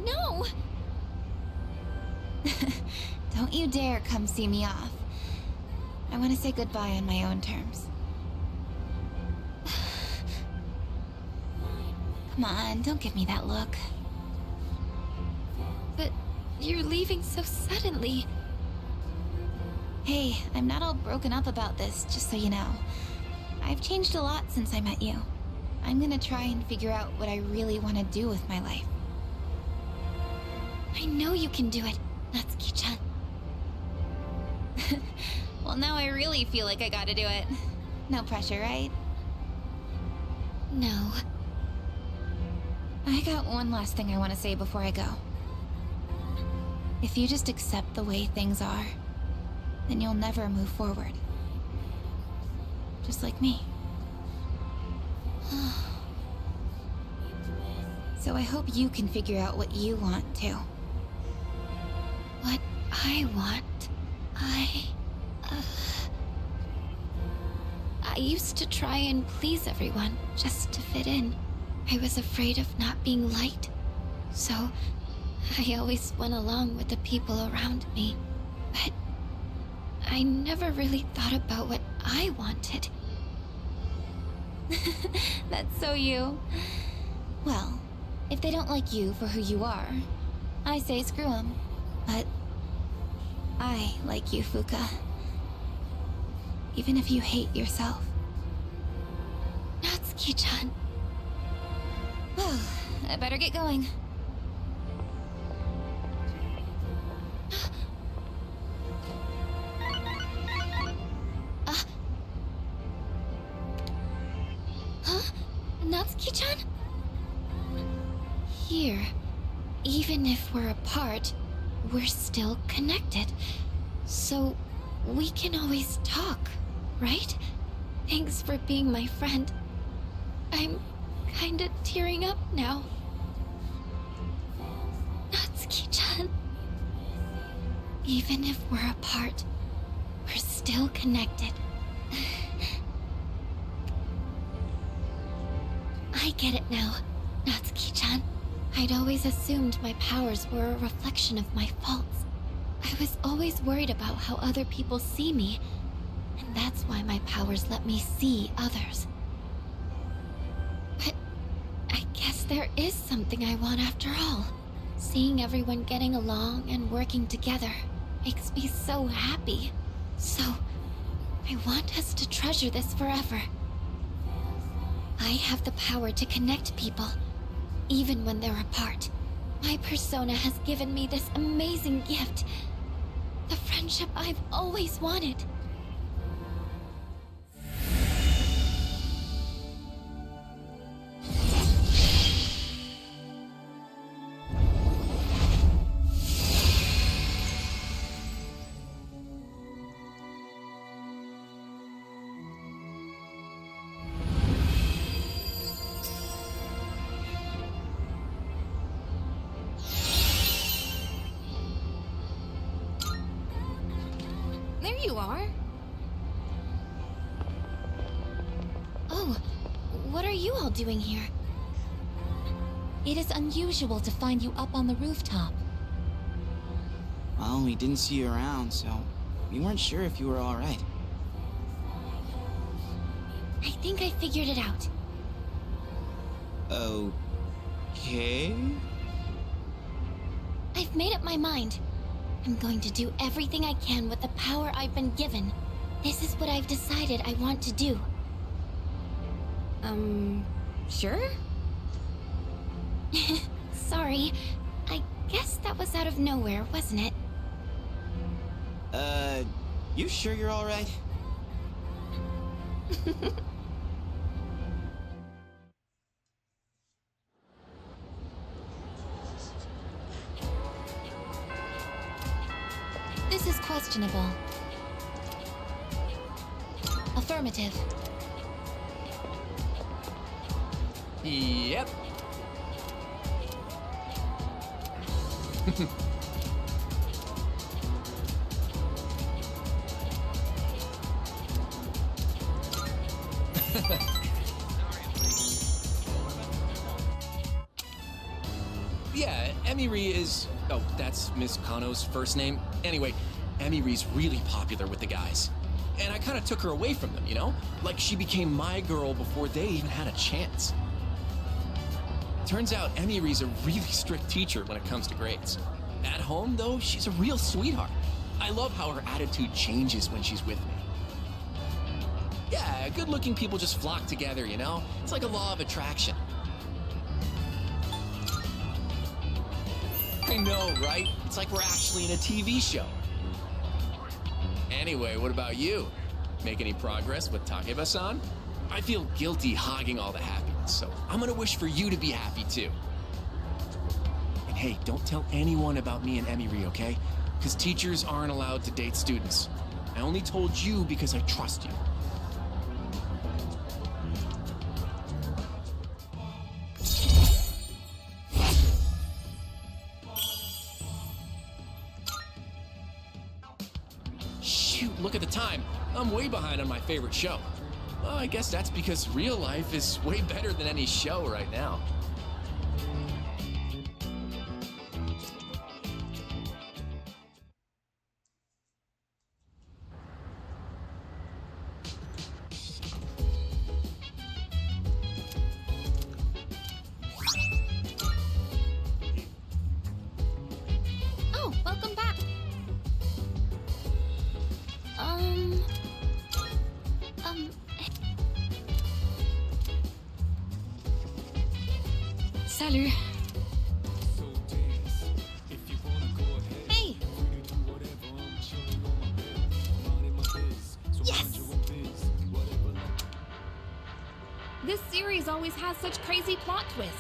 No! Don't you dare come see me off. I want to say goodbye on my own terms. Come on, don't give me that look. But you're leaving so suddenly. Hey, I'm not all broken up about this, just so you know. I've changed a lot since I met you. I'm gonna try and figure out what I really want to do with my life. I know you can do it, Natsuki-chan. Well, now I really feel like I gotta do it. No pressure, right? No. I got one last thing I want to say before I go. If you just accept the way things are, then you'll never move forward. Just like me. So I hope you can figure out what you want, too. What I want? I used to try and please everyone, just to fit in. I was afraid of not being liked. So, I always went along with the people around me. But I never really thought about what I wanted. That's so you. Well, if they don't like you for who you are, I say screw them. But I like you, Fuka. Even if you hate yourself. Natsuki-chan. Well, I better get going. Natsuki-chan? Here, even if we're apart, we're still connected. So, we can always talk, right? Thanks for being my friend. I'm kinda tearing up now. Natsuki-chan. Even if we're apart, we're still connected. I get it now, Natsuki-chan. I'd always assumed my powers were a reflection of my faults. I was always worried about how other people see me, and that's why my powers let me see others. But I guess there is something I want after all. Seeing everyone getting along and working together makes me so happy. So, I want us to treasure this forever. I have the power to connect people, even when they're apart. My persona has given me this amazing gift. The friendship I've always wanted. There you are. Oh, what are you all doing here? It is unusual to find you up on the rooftop. Well, we didn't see you around, so we weren't sure if you were all right. I think I figured it out. Okay? I've made up my mind. I'm going to do everything I can with the power I've been given. This is what I've decided I want to do. Sure? Sorry. I guess that was out of nowhere, wasn't it? You sure you're all right? This is questionable. Affirmative. Yep. Yeah, Emiri is... Oh, that's Miss Kano's first name. Anyway, Emiri's really popular with the guys. And I kind of took her away from them, you know? Like she became my girl before they even had a chance. Turns out Emiri's a really strict teacher when it comes to grades. At home, though, she's a real sweetheart. I love how her attitude changes when she's with me. Yeah, good-looking people just flock together, you know? It's like a law of attraction. I know, right? It's like we're actually in a TV show. Anyway, what about you? Make any progress with Takeba-san? I feel guilty hogging all the happiness, so I'm gonna wish for you to be happy too. And hey, don't tell anyone about me and Emiri, okay? Because teachers aren't allowed to date students. I only told you because I trust you. Shoot, look at the time. I'm way behind on my favorite show. Well, I guess that's because real life is way better than any show right now. Oh, welcome back. Salut. Hey! Yes! This series always has such crazy plot twists.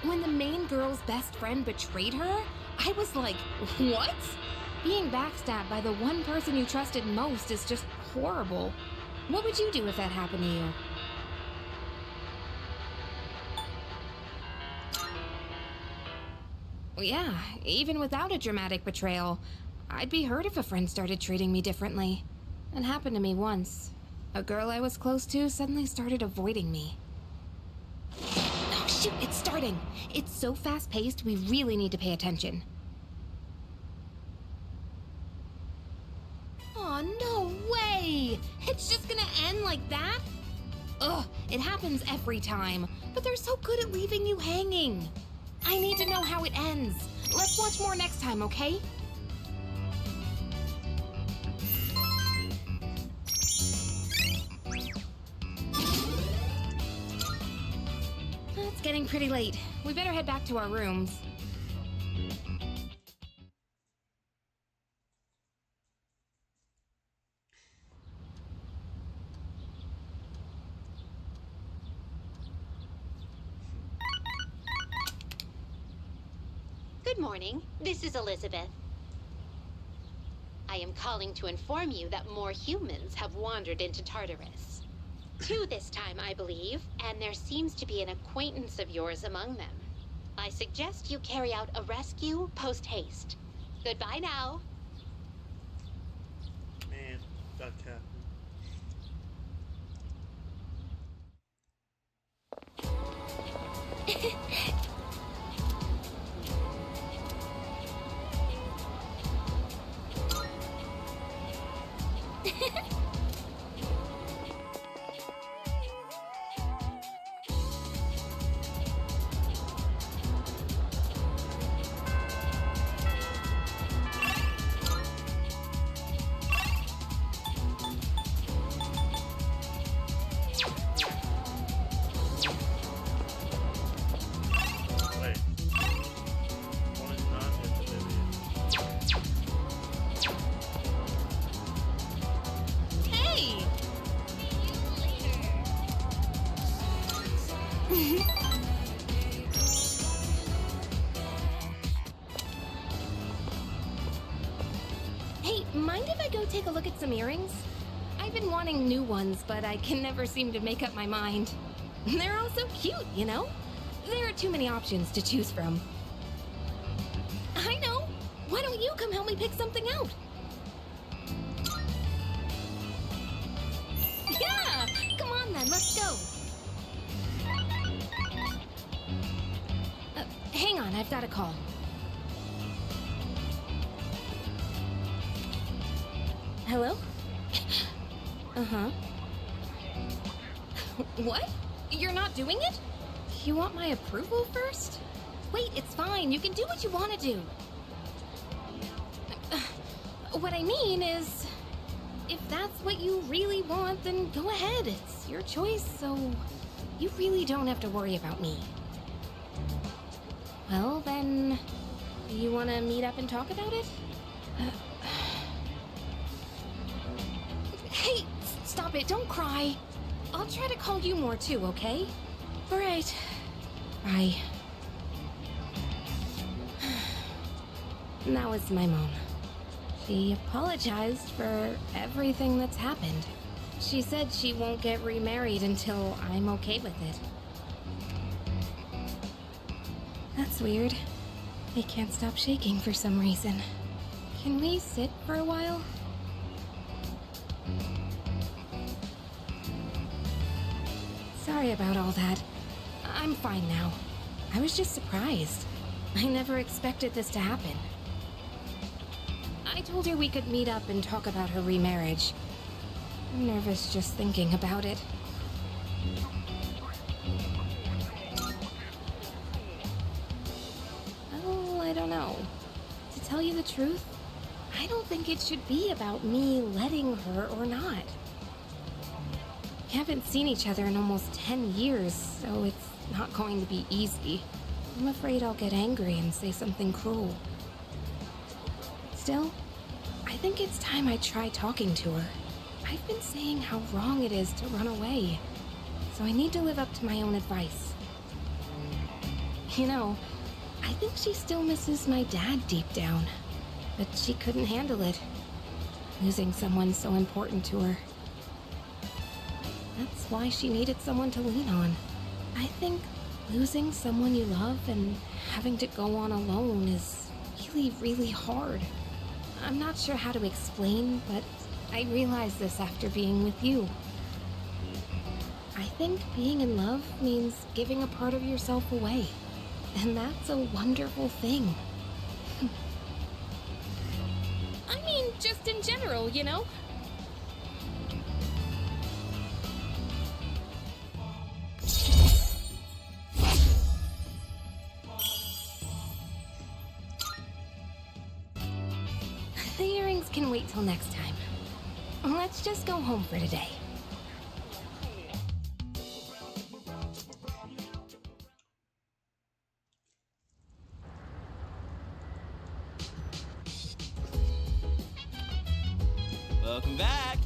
When the main girl's best friend betrayed her, I was like, what? Being backstabbed by the one person you trusted most is just horrible. What would you do if that happened to you? Well, yeah, even without a dramatic betrayal, I'd be hurt if a friend started treating me differently. It happened to me once. A girl I was close to suddenly started avoiding me. Oh, shoot, it's starting! It's so fast-paced, we really need to pay attention. Oh, no way! It's just gonna end like that? Ugh, it happens every time, but they're so good at leaving you hanging. I need to know how it ends. Let's watch more next time, okay? It's getting pretty late. We better head back to our rooms. Good morning. This is Elizabeth. I am calling to inform you that more humans have wandered into Tartarus. 2 this time, I believe, and there seems to be an acquaintance of yours among them. I suggest you carry out a rescue post-haste. Goodbye now. Man, that cat. Hey, mind if I go take a look at some earrings? I've been wanting new ones, but I can never seem to make up my mind. They're all so cute, you know? There are too many options to choose from. I know! Why don't you come help me pick something out? Yeah! Come on then, let's go! Hang on, I've got a call. Hello? Uh-huh. What? You're not doing it? You want my approval first? Wait, it's fine. You can do what you want to do. What I mean is, if that's what you really want, then go ahead. It's your choice, so you really don't have to worry about me. Well, then, you want to meet up and talk about it? Hey, stop it. Don't cry. I'll try to call you more too, okay? All right. Bye. That was my mom. She apologized for everything that's happened. She said she won't get remarried until I'm okay with it. That's weird. I can't stop shaking for some reason. Can we sit for a while? Sorry about all that. I'm fine now. I was just surprised. I never expected this to happen. I told her we could meet up and talk about her remarriage. I'm nervous just thinking about it. Well, I don't know. To tell you the truth, I don't think it should be about me letting her or not. We haven't seen each other in almost 10 years, so it's not going to be easy. I'm afraid I'll get angry and say something cruel. Still, I think it's time I try talking to her. I've been saying how wrong it is to run away. so I need to live up to my own advice. You know, I think she still misses my dad deep down, but she couldn't handle it. Losing someone so important to her. That's why she needed someone to lean on. I think losing someone you love and having to go on alone is really, really hard. I'm not sure how to explain, but I realized this after being with you. I think being in love means giving a part of yourself away. And that's a wonderful thing. I mean, just in general, you know? The earrings can wait till next time. Let's just go home for today. Welcome back.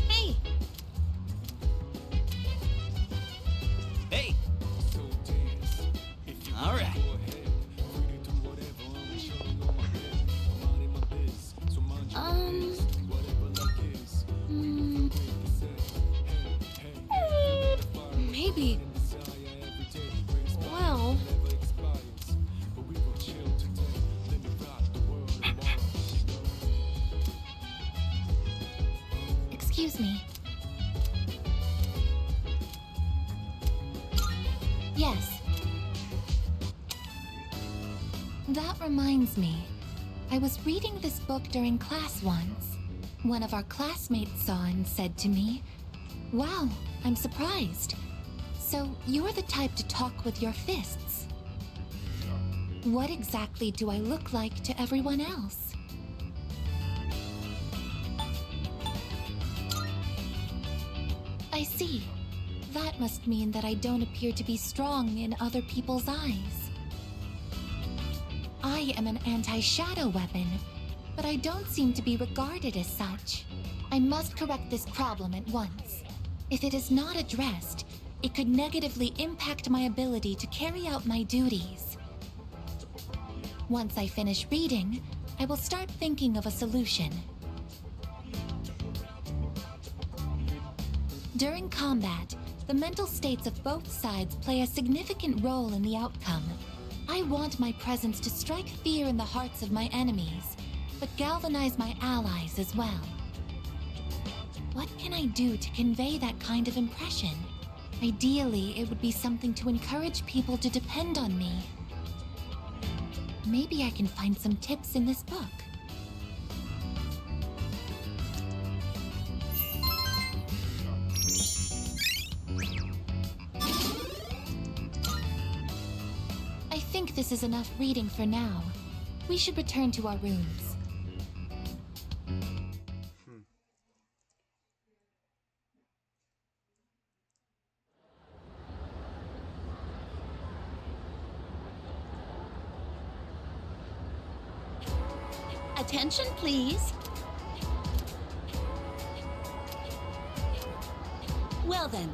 Hey! Hey! All right. Maybe. Well. Excuse me. Yes. That reminds me. I was reading this book during class once. One of our classmates saw and said to me, "Wow, I'm surprised. So you're the type to talk with your fists. What exactly do I look like to everyone else?" I see. That must mean that I don't appear to be strong in other people's eyes. I am an anti-shadow weapon, but I don't seem to be regarded as such. I must correct this problem at once. If it is not addressed, it could negatively impact my ability to carry out my duties. Once I finish reading, I will start thinking of a solution. During combat, the mental states of both sides play a significant role in the outcome. I want my presence to strike fear in the hearts of my enemies, but galvanize my allies as well. What can I do to convey that kind of impression? Ideally, it would be something to encourage people to depend on me. Maybe I can find some tips in this book. I think this is enough reading for now. We should return to our rooms. Attention, please. Well then.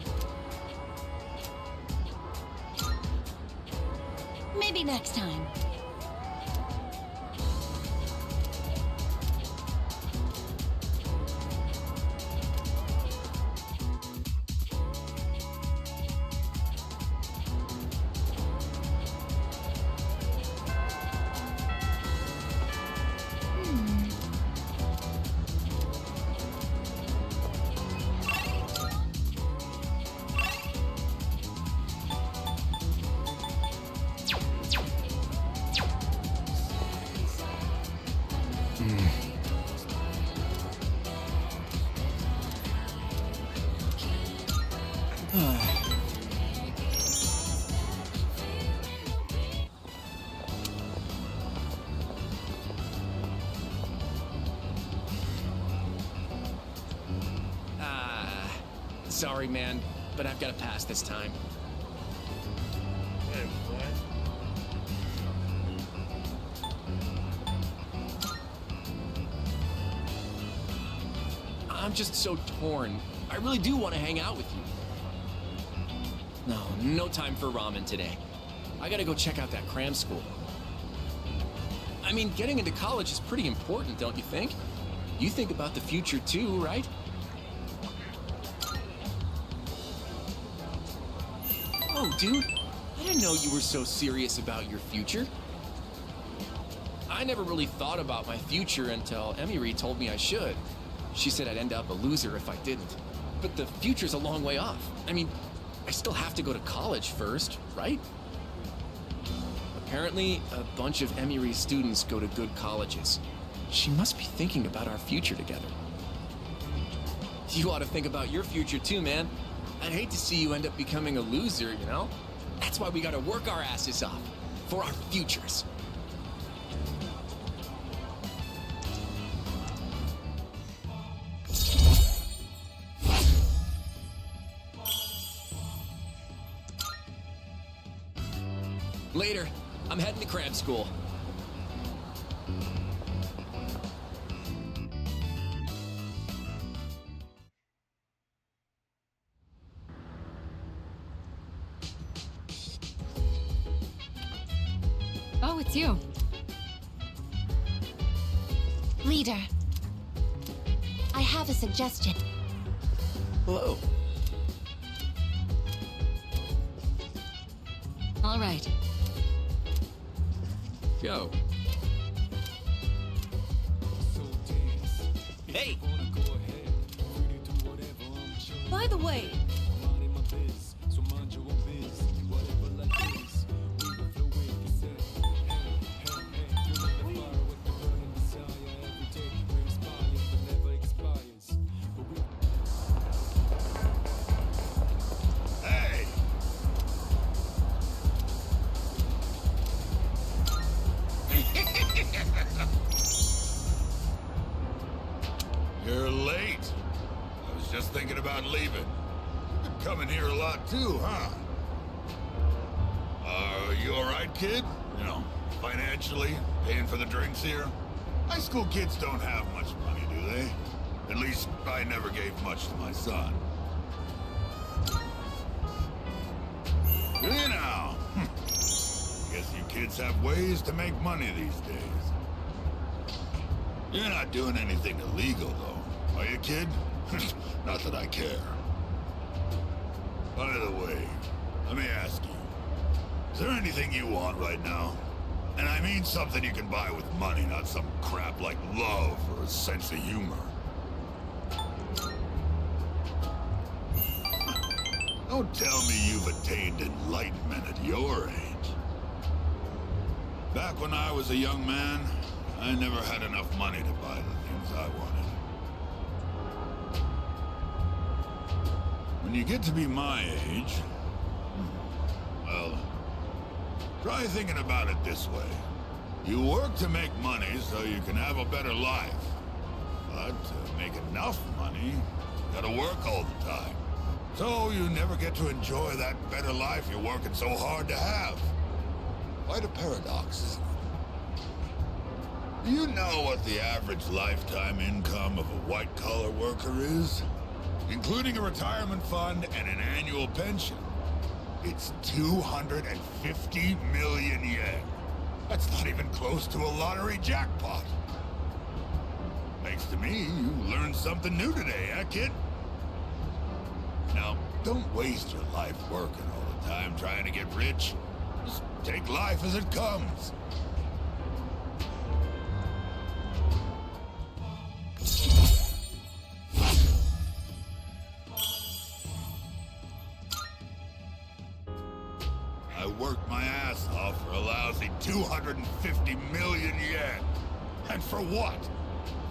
Maybe next time. Sorry, man, but I've got to pass this time. just so torn. I really do want to hang out with you. No time for ramen today. I gotta go check out that cram school. I mean, getting into college is pretty important, don't you think? You think about the future too, right? Oh, dude, I didn't know you were so serious about your future. I never really thought about my future until Emiri told me I should. She said I'd end up a loser if I didn't. But the future's a long way off. I mean, I still have to go to college first, right? Apparently, a bunch of Emiri's students go to good colleges. She must be thinking about our future together. You ought to think about your future too, man. I'd hate to see you end up becoming a loser, you know? That's why we gotta work our asses off. For our futures. Later. I'm heading to cram school. Oh, it's you. Leader, I have a suggestion. Hello. All right. Go. Hey! By the way, You're late. I was just thinking about leaving. You've been coming here a lot too, huh? Are you alright, kid? You know, financially, paying for the drinks here? High school kids don't have much money, do they? At least, I never gave much to my son. Do you now? Guess you kids have ways to make money these days. You're not doing anything illegal, though, are you, kid? Not that I care. By the way, let me ask you, is there anything you want right now? And I mean something you can buy with money, not some crap like love or a sense of humor. Don't tell me you've attained enlightenment at your age. Back when I was a young man, I never had enough money to buy the things I wanted. When you get to be my age, well, try thinking about it this way. You work to make money so you can have a better life. But to make enough money, you gotta work all the time. So you never get to enjoy that better life you're working so hard to have. Quite a paradox, isn't it? Do you know what the average lifetime income of a white-collar worker is? Including a retirement fund and an annual pension. It's 250 million yen. That's not even close to a lottery jackpot. Thanks to me, you learned something new today, huh, kid? Now, don't waste your life working all the time trying to get rich. Just take life as it comes. I worked my ass off for a lousy 250 million yen. And for what?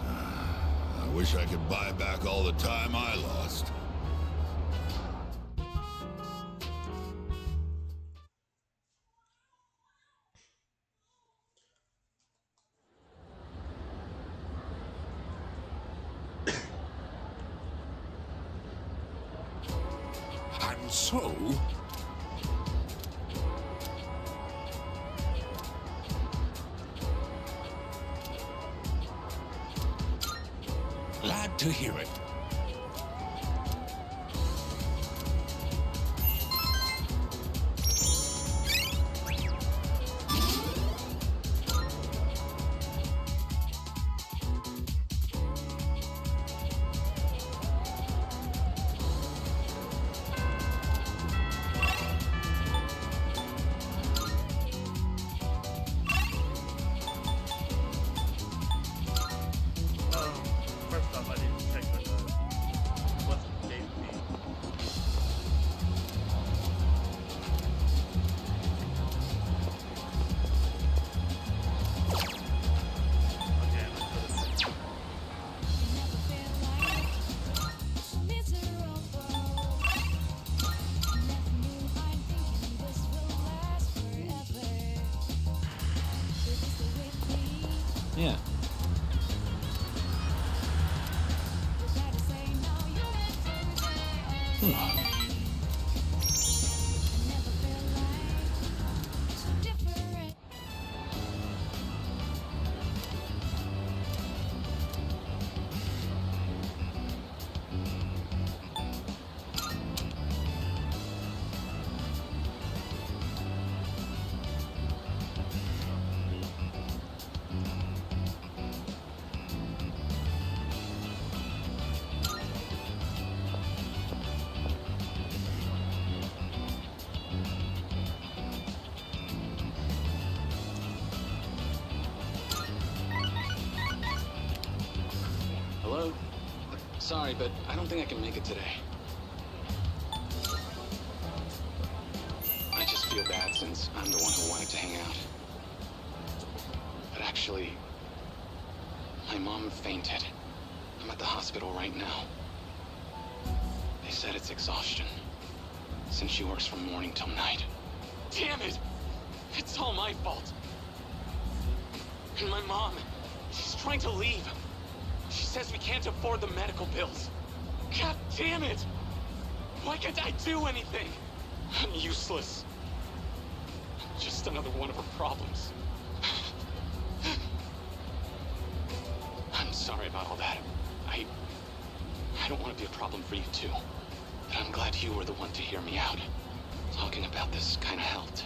I wish I could buy back all the time I lost. And so, glad to hear it. Hello? Sorry, but I don't think I can make it today. I just feel bad since I'm the one who wanted to hang out. But actually, my mom fainted. I'm at the hospital right now. They said it's exhaustion, since she works from morning till night. Damn it! It's all my fault. And my mom, she's trying to leave. She says we can't afford the medical bills. God damn it! Why can't I do anything? I'm useless. Just another one of her problems. I'm sorry about all that. I don't want to be a problem for you too. But I'm glad you were the one to hear me out. Talking about this kind of helped.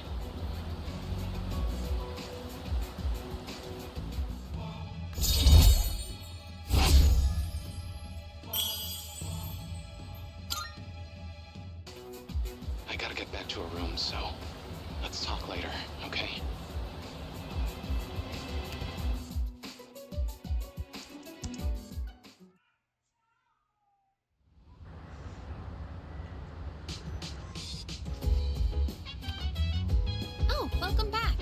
I gotta get back to a room, so let's talk later, okay? Oh, welcome back.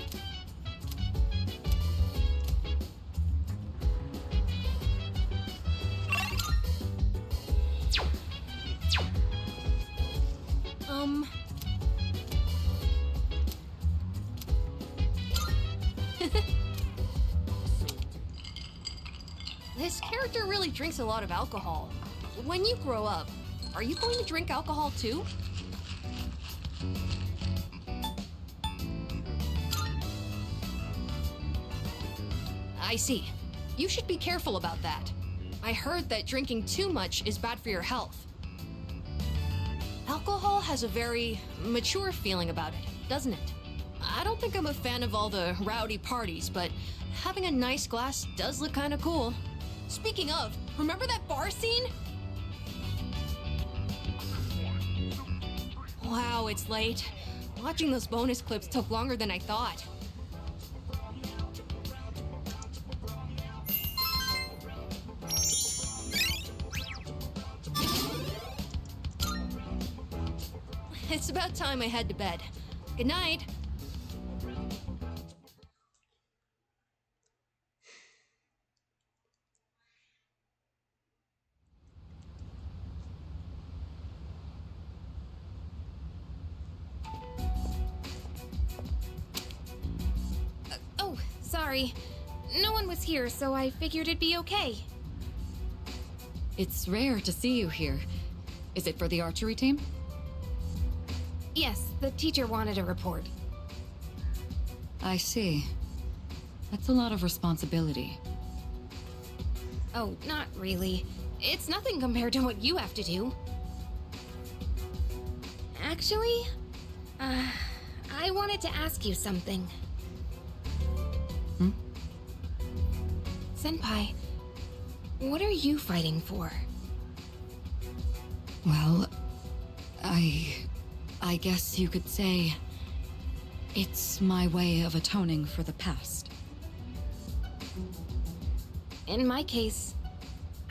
This character really drinks a lot of alcohol. When you grow up, are you going to drink alcohol too? I see. You should be careful about that. I heard that drinking too much is bad for your health. Alcohol has a very mature feeling about it, doesn't it? I don't think I'm a fan of all the rowdy parties, but having a nice glass does look kind of cool. Speaking of, remember that bar scene? Wow, it's late. Watching those bonus clips took longer than I thought. It's about time I head to bed. Good night. Oh, sorry. No one was here, so I figured it'd be okay. It's rare to see you here. Is it for the archery team? Yes, the teacher wanted a report. I see. That's a lot of responsibility. Oh, not really. It's nothing compared to what you have to do. Actually, I wanted to ask you something. Senpai, what are you fighting for? Well, I guess you could say it's my way of atoning for the past. In my case,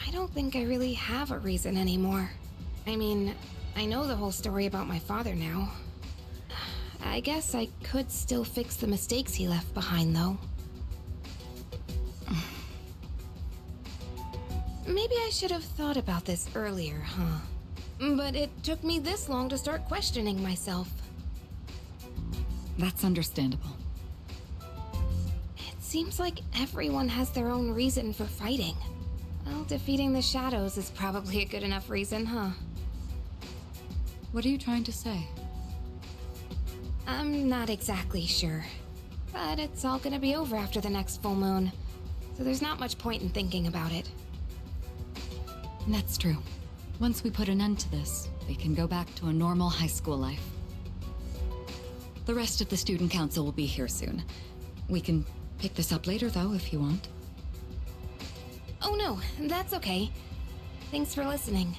I don't think I really have a reason anymore. I mean, I know the whole story about my father now. I guess I could still fix the mistakes he left behind, though. Maybe I should have thought about this earlier, huh? But it took me this long to start questioning myself. That's understandable. It seems like everyone has their own reason for fighting. Well, defeating the shadows is probably a good enough reason, huh? What are you trying to say? I'm not exactly sure. But it's all gonna be over after the next full moon. So there's not much point in thinking about it. That's true. Once we put an end to this, we can go back to a normal high school life. The rest of the student council will be here soon. We can pick this up later, though, if you want. Oh no, that's okay. Thanks for listening.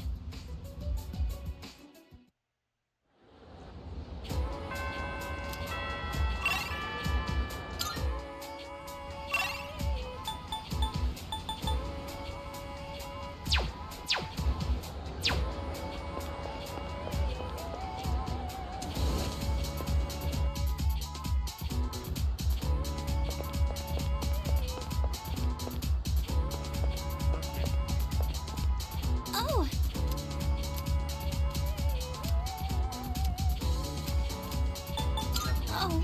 Oh! Oh.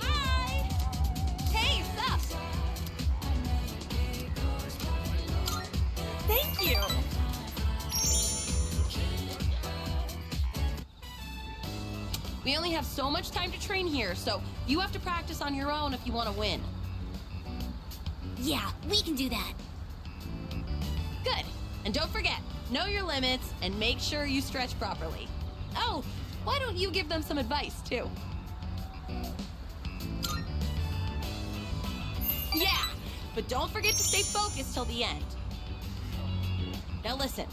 Hi! Hey, what's up? Thank you! We only have so much time to train here, so you have to practice on your own if you want to win. Yeah, we can do that. Good. And don't forget, know your limits and make sure you stretch properly. Oh, why don't you give them some advice, too? Yeah, but don't forget to stay focused till the end. Now listen,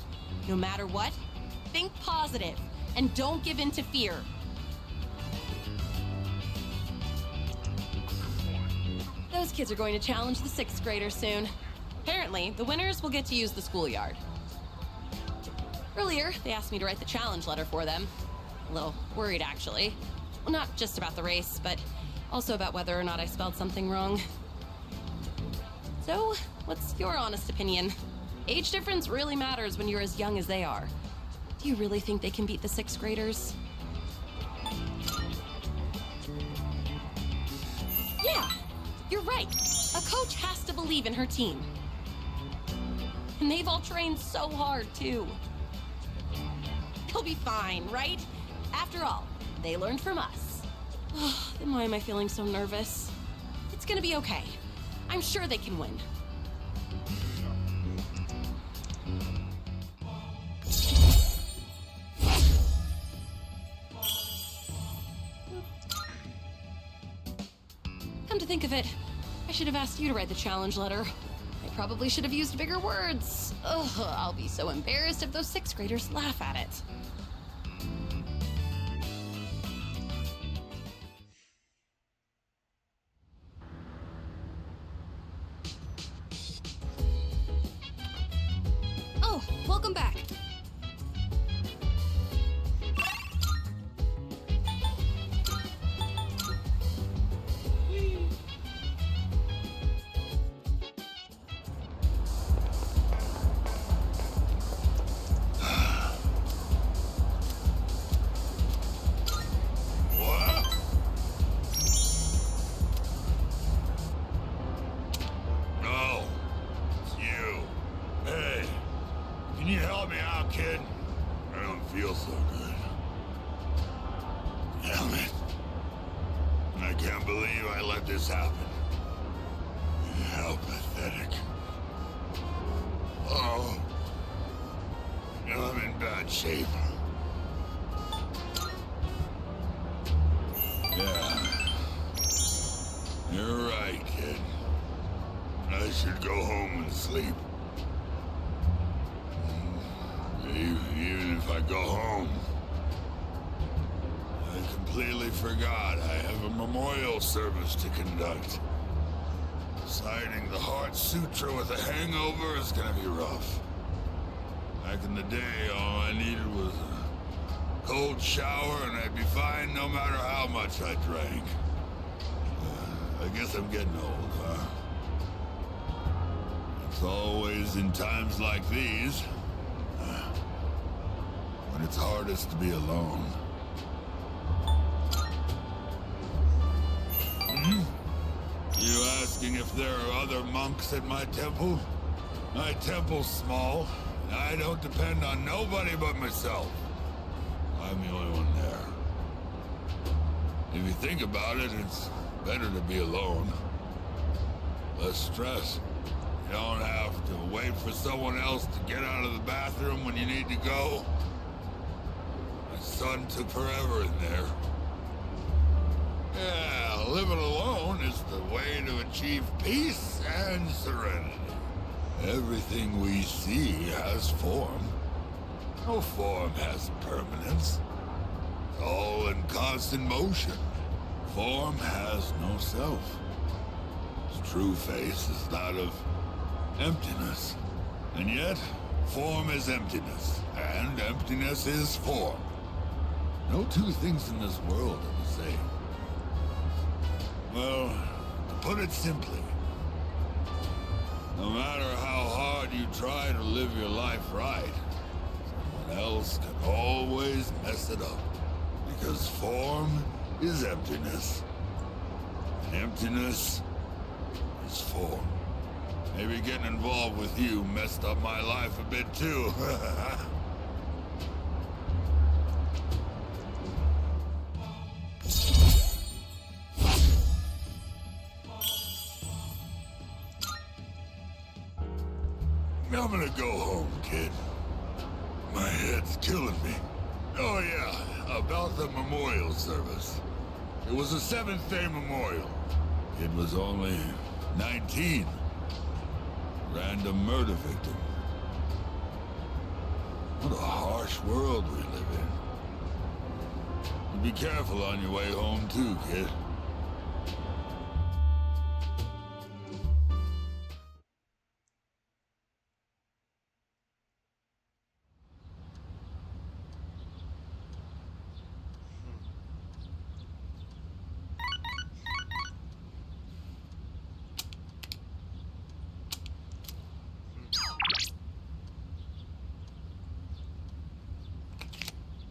no matter what, think positive and don't give in to fear. Those kids are going to challenge the 6th graders soon. Apparently, the winners will get to use the schoolyard. Earlier, they asked me to write the challenge letter for them. A little worried, actually. Well, not just about the race, but also about whether or not I spelled something wrong. So, what's your honest opinion? Age difference really matters when you're as young as they are. Do you really think they can beat the 6th graders? Yeah! You're right. A coach has to believe in her team. And they've all trained so hard, too. They'll be fine, right? After all, they learned from us. Then why am I feeling so nervous? It's gonna be okay. I'm sure they can win. Come to think of it, I should have asked you to write the challenge letter. I probably should have used bigger words. Ugh, I'll be so embarrassed if those 6th graders laugh at it. Oh, welcome back. No. It's you. Hey. Can you help me out, kid? I don't feel so good. Damn it. I can't believe I let this happen. How pathetic. Oh. I'm in bad shape. Yeah. You're right, kid. I should go home and sleep. Even if I go home, I completely forgot I have a memorial service to conduct. Reciting the Heart Sutra with a hangover is gonna be rough. Back in the day, all I needed was a cold shower and I'd be fine no matter how much I drank. I guess I'm getting old, huh? It's always in times like these when it's hardest to be alone. asking if there are other monks at my temple? My temple's small, and I don't depend on nobody but myself. I'm the only one there. If you think about it, it's better to be alone. Less stress. You don't have to wait for someone else to get out of the bathroom when you need to go. My son took forever in there. Yeah, living alone is the way to achieve peace and serenity. Everything we see has form. No form has permanence. It's all in constant motion. Form has no self. Its true face is that of emptiness. And yet, form is emptiness, and emptiness is form. No two things in this world are the same. Well, to put it simply, no matter how hard you try to live your life right, someone else can always mess it up. Because form is emptiness, and emptiness is form. Maybe getting involved with you messed up my life a bit too. I'm gonna go home, kid. My head's killing me. Oh yeah, about the memorial service. It was a 7th-day memorial. Kid was only 19. Random murder victim. What a harsh world we live in. Be careful on your way home too, kid.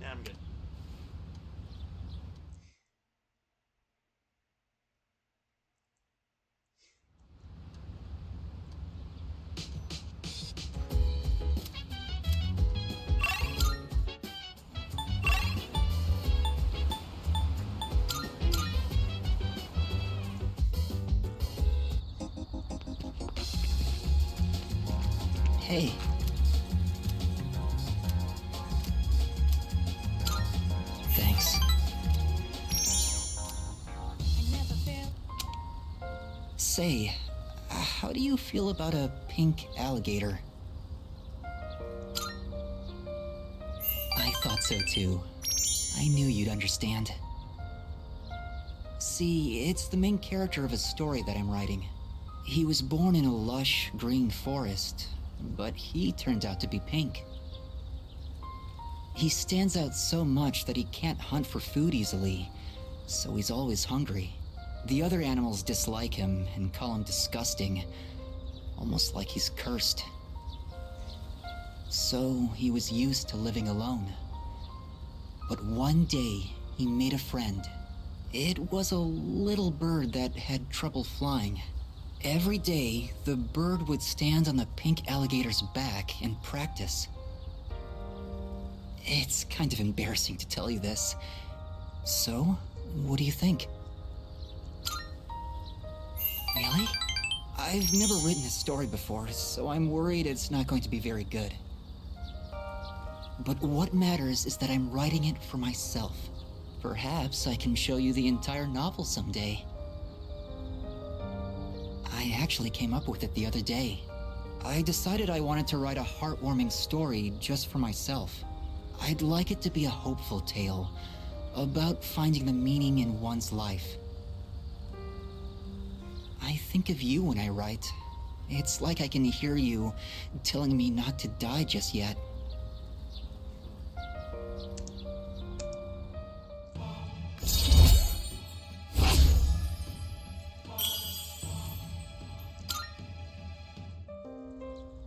Yeah, I'm good. Hey. Thanks. Say, how do you feel about a pink alligator? I thought so too. I knew you'd understand. See, it's the main character of a story that I'm writing. He was born in a lush, green forest, but he turned out to be pink. He stands out so much that he can't hunt for food easily, so he's always hungry. The other animals dislike him and call him disgusting, almost like he's cursed. So he was used to living alone. But one day, he made a friend. It was a little bird that had trouble flying. Every day, the bird would stand on the pink alligator's back and practice. It's kind of embarrassing to tell you this. So, what do you think? Really? I've never written a story before, so I'm worried it's not going to be very good. But what matters is that I'm writing it for myself. Perhaps I can show you the entire novel someday. I actually came up with it the other day. I decided I wanted to write a heartwarming story just for myself. I'd like it to be a hopeful tale about finding the meaning in one's life. I think of you when I write. It's like I can hear you telling me not to die just yet.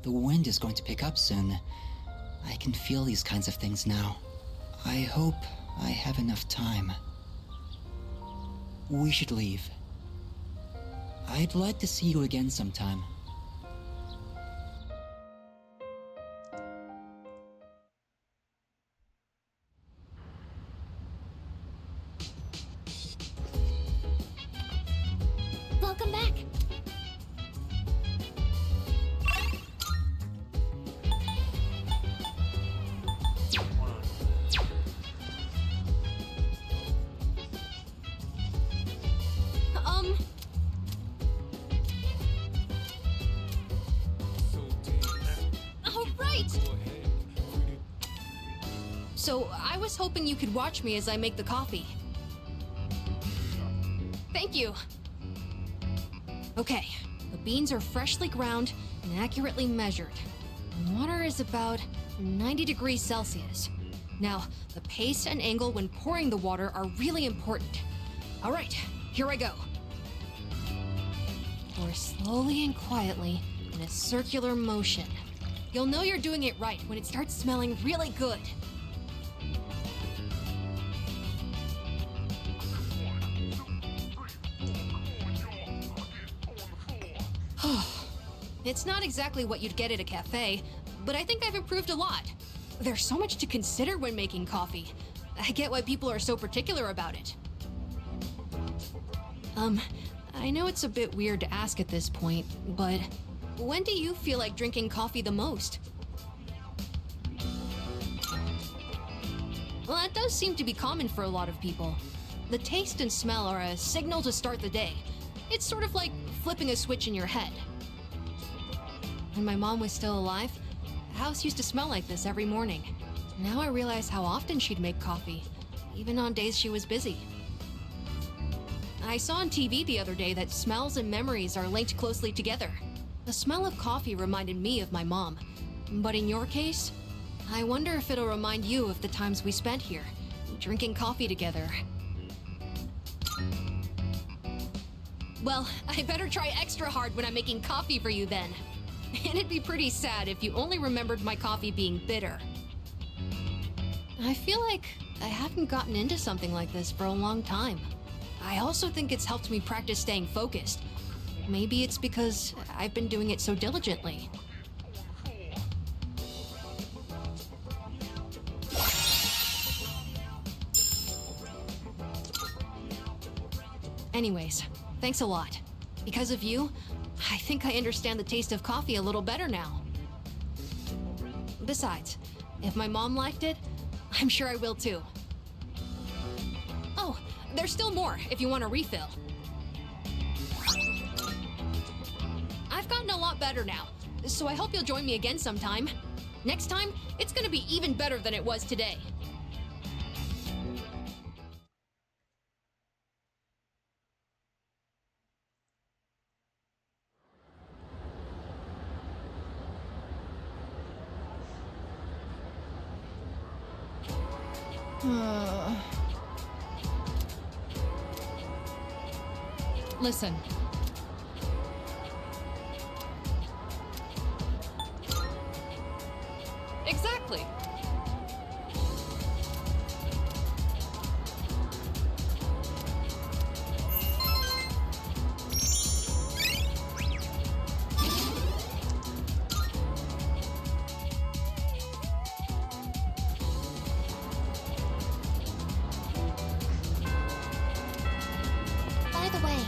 The wind is going to pick up soon. I can feel these kinds of things now. I hope I have enough time. We should leave. I'd like to see you again sometime. Welcome back. Oh, right! So, I was hoping you could watch me as I make the coffee. Thank you. Okay, the beans are freshly ground and accurately measured. The water is about 90 degrees Celsius. Now, the pace and angle when pouring the water are really important. All right, here I go. Pour slowly and quietly in a circular motion. You'll know you're doing it right when it starts smelling really good. It's not exactly what you'd get at a cafe, but I think I've improved a lot. There's so much to consider when making coffee. I get why people are so particular about it. I know it's a bit weird to ask at this point, but when do you feel like drinking coffee the most? Well, that does seem to be common for a lot of people. The taste and smell are a signal to start the day. It's sort of like flipping a switch in your head. When my mom was still alive, the house used to smell like this every morning. Now I realize how often she'd make coffee, even on days she was busy. I saw on TV the other day that smells and memories are linked closely together. The smell of coffee reminded me of my mom. But in your case, I wonder if it'll remind you of the times we spent here, drinking coffee together. Well, I better try extra hard when I'm making coffee for you then. And it'd be pretty sad if you only remembered my coffee being bitter. I feel like I haven't gotten into something like this for a long time. I also think it's helped me practice staying focused. Maybe it's because I've been doing it so diligently. Anyways, thanks a lot. Because of you, I think I understand the taste of coffee a little better now. Besides, if my mom liked it, I'm sure I will too. Oh, there's still more if you want a refill. I've gotten a lot better now, so I hope you'll join me again sometime. Next time, it's gonna be even better than it was today. Listen. Exactly. By the way,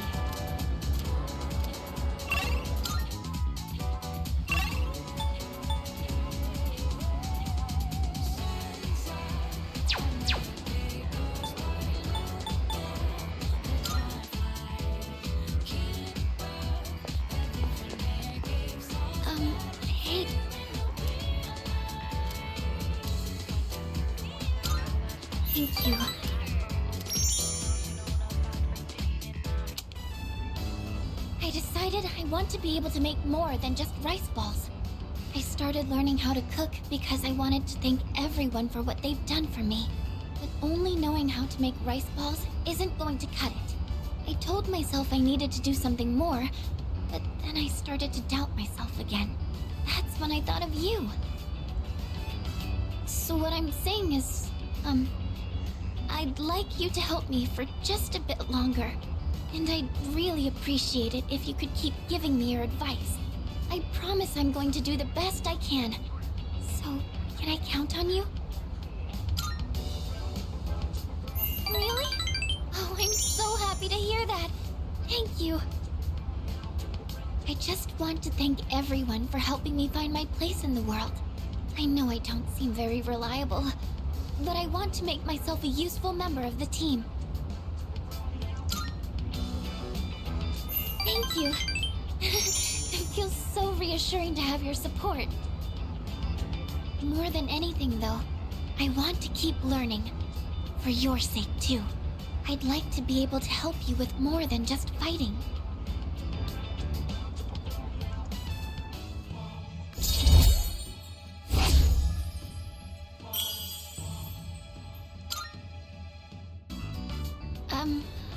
hey. Thank you. I decided I want to be able to make more than just rice balls. I started learning how to cook because I wanted to thank everyone for what they've done for me. But only knowing how to make rice balls isn't going to cut it. I told myself I needed to do something more, but then I started to doubt myself again. That's when I thought of you. So what I'm saying is, I'd like you to help me for just a bit longer. And I'd really appreciate it if you could keep giving me your advice. I promise I'm going to do the best I can. So, can I count on you? Really? Oh, I'm so happy to hear that. Thank you. I just want to thank everyone for helping me find my place in the world. I know I don't seem very reliable, but I want to make myself a useful member of the team. Thank you. It feels so reassuring to have your support. More than anything, though, I want to keep learning. For your sake, too. I'd like to be able to help you with more than just fighting.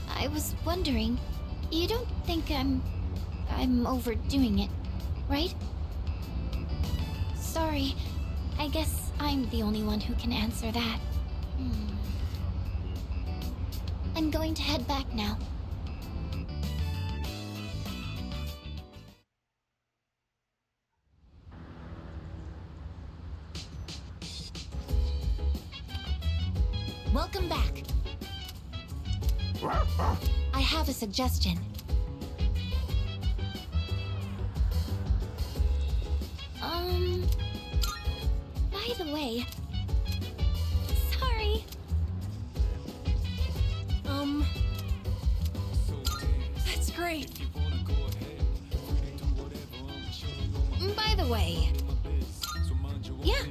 I was wondering, you don't think I'm overdoing it, right? Sorry, I guess I'm the only one who can answer that. I'm going to head back now. Welcome back. I have a suggestion. By the way... Sorry. That's great. By the way... Yeah.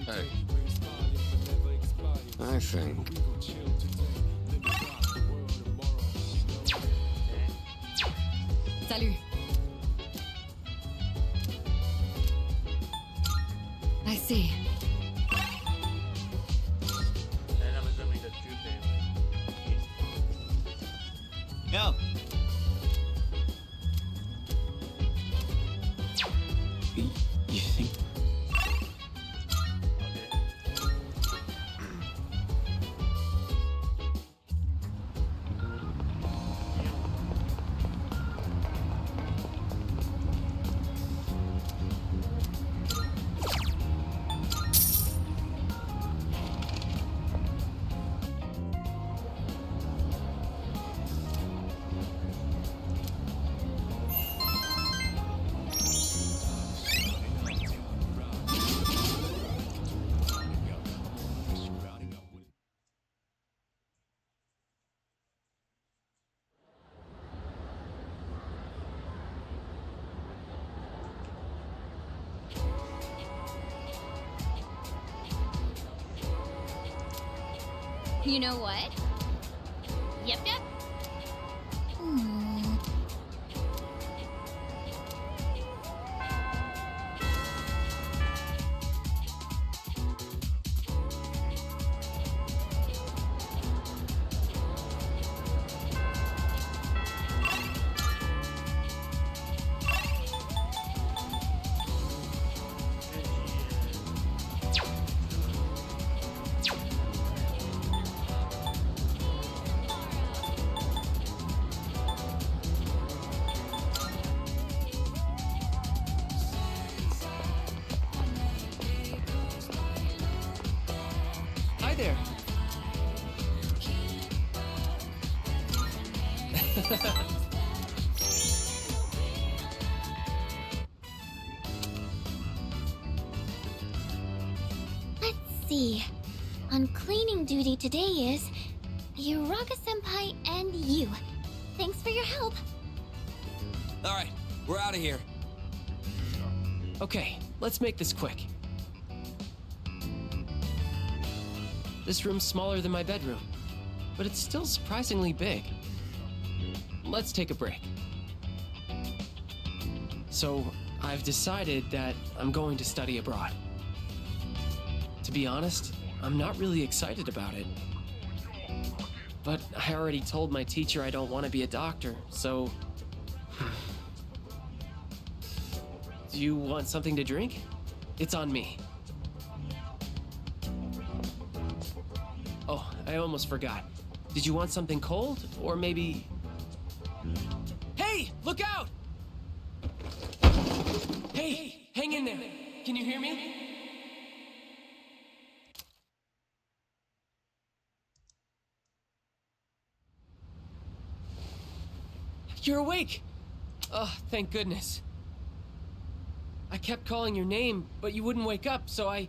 Hey. I think... Salut. I see. Yo. You think? You know what? Yep. Hi there. Let's see. On cleaning duty today is Uraga-senpai and you. Thanks for your help. All right, we're out of here. Okay, let's make this quick. This room's smaller than my bedroom, but it's still surprisingly big. Let's take a break. So, I've decided that I'm going to study abroad. To be honest, I'm not really excited about it. But I already told my teacher I don't want to be a doctor, so... Do you want something to drink? It's on me. I almost forgot. Did you want something cold? Or maybe... Hey! Look out! Hey! Hang in there! Can you hear me? You're awake! Oh, thank goodness. I kept calling your name, but you wouldn't wake up, so I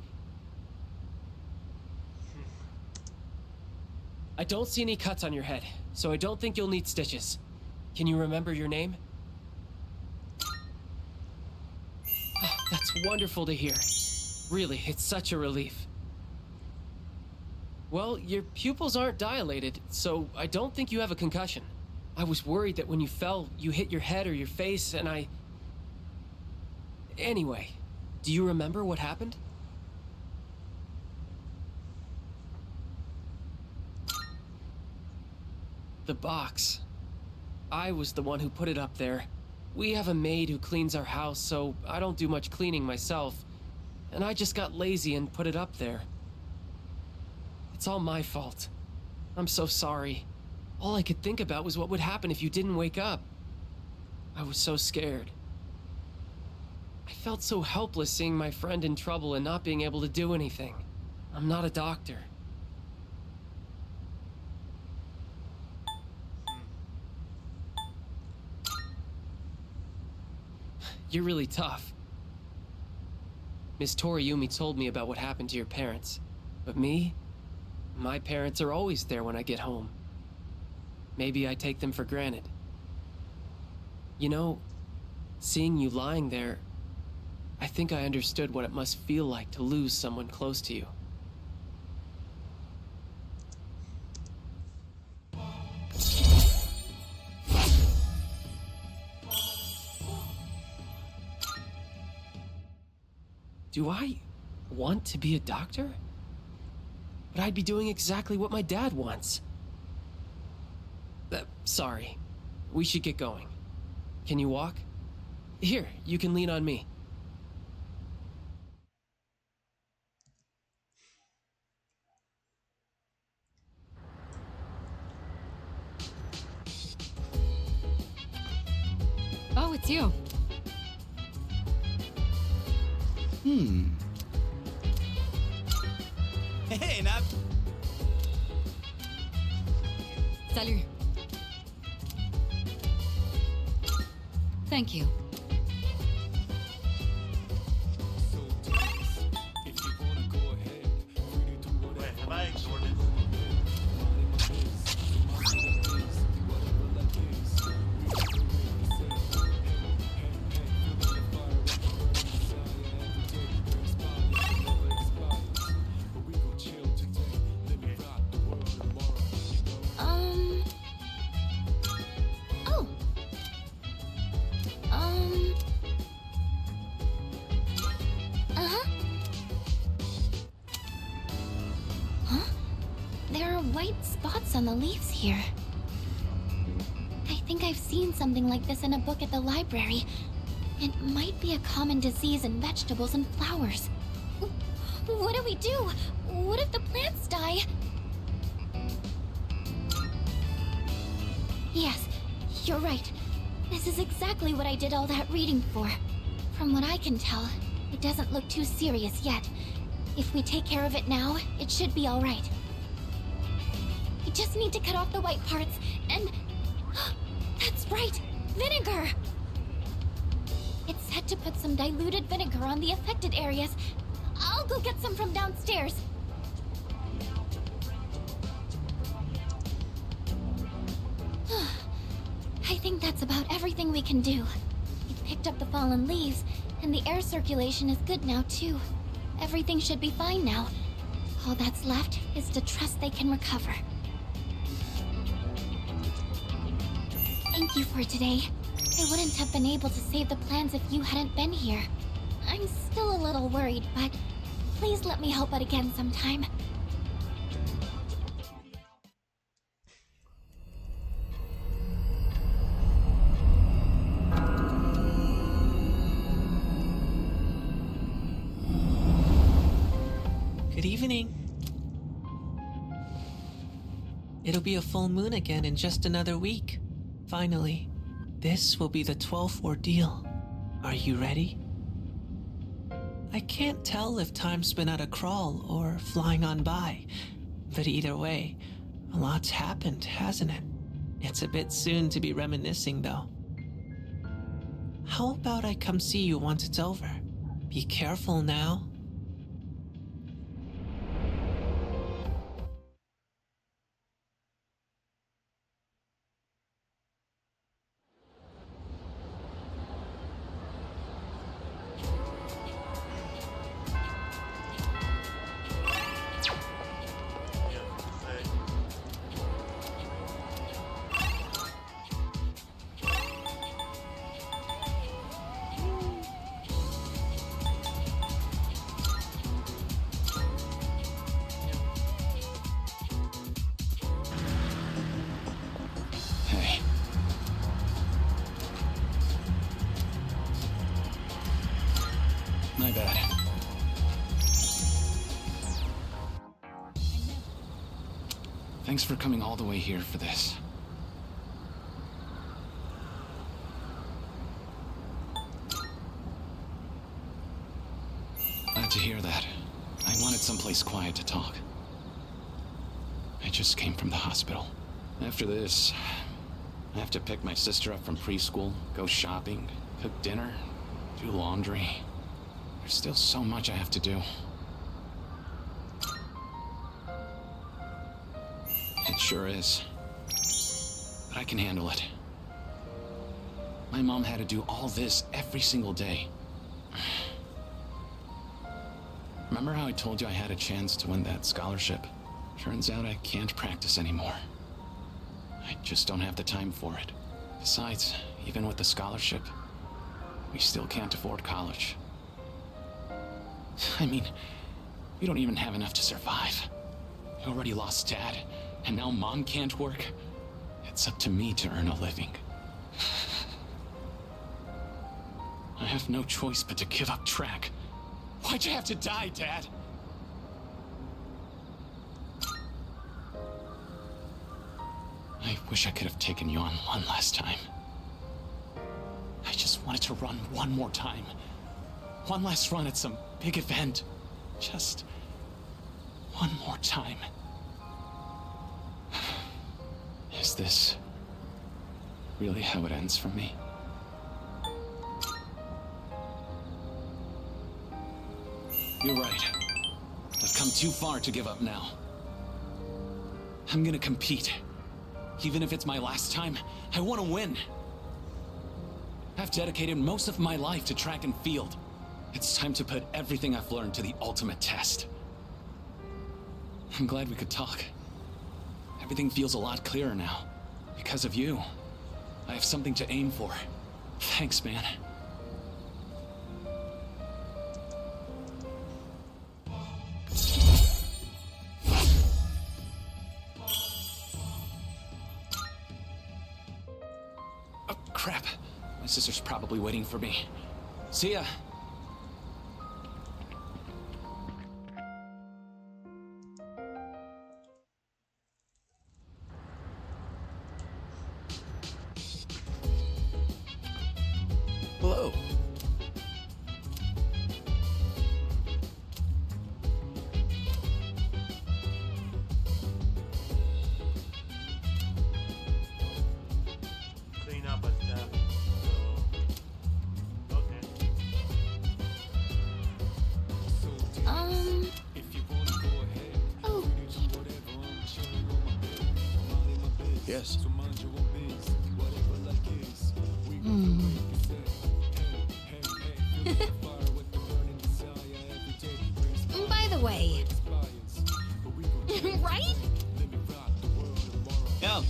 don't see any cuts on your head, so I don't think you'll need stitches. Can you remember your name? Oh, that's wonderful to hear. Really, it's such a relief. Well, your pupils aren't dilated, so I don't think you have a concussion. I was worried that when you fell, you hit your head or your face, and I... Anyway, do you remember what happened? The box. I was the one who put it up there. We have a maid who cleans our house, so I don't do much cleaning myself. And I just got lazy and put it up there. It's all my fault. I'm so sorry. All I could think about was what would happen if you didn't wake up. I was so scared. I felt so helpless seeing my friend in trouble and not being able to do anything. I'm not a doctor. You're really tough. Miss Toriumi told me about what happened to your parents. But me? My parents are always there when I get home. Maybe I take them for granted. You know, seeing you lying there, I think I understood what it must feel like to lose someone close to you. Do I want to be a doctor? But I'd be doing exactly what my dad wants. Sorry. We should get going. Can you walk? Here, you can lean on me. Oh, it's you. Hey, not... Salut. Thank you. On the leaves here. I think I've seen something like this in a book at the library. It might be a common disease in vegetables and flowers. What do we do? What if the plants die? Yes, you're right. This is exactly what I did all that reading for. From what I can tell, it doesn't look too serious yet. If we take care of it now, it should be all right. Just need to cut off the white parts and... That's right! Vinegar! It's said to put some diluted vinegar on the affected areas. I'll go get some from downstairs. I think that's about everything we can do. We picked up the fallen leaves, and the air circulation is good now too. Everything should be fine now. All that's left is to trust they can recover. Thank you for today. I wouldn't have been able to save the plans if you hadn't been here. I'm still a little worried, but please let me help out again sometime. Good evening. It'll be a full moon again in just another week. Finally, this will be the 12th ordeal. Are you ready? I can't tell if time's been at a crawl or flying on by, but either way, a lot's happened, hasn't it? It's a bit soon to be reminiscing, though. How about I come see you once it's over? Be careful now. Hey. My bad. Thanks for coming all the way here for this. Glad to hear that. I wanted someplace quiet to talk. I just came from the hospital. After this, I have to pick my sister up from preschool, go shopping, cook dinner, do laundry. There's still so much I have to do. It sure is. But I can handle it. My mom had to do all this every single day. Remember how I told you I had a chance to win that scholarship? Turns out I can't practice anymore. I just don't have the time for it. Besides, even with the scholarship, we still can't afford college. I mean, we don't even have enough to survive. We already lost Dad, and now Mom can't work. It's up to me to earn a living. I have no choice but to give up track. Why'd you have to die, Dad? I wish I could have taken you on one last time. I just wanted to run one more time. One last run at some big event. Just one more time. Is this really how it ends for me? You're right. I've come too far to give up now. I'm gonna compete. Even if it's my last time, I want to win. I've dedicated most of my life to track and field. It's time to put everything I've learned to the ultimate test. I'm glad we could talk. Everything feels a lot clearer now. Because of you. I have something to aim for. Thanks, man. Oh, crap. My sister's probably waiting for me. See ya. Hello. Clean up and stuff. So, okay. Oh. Yes. By the way, right? Yo.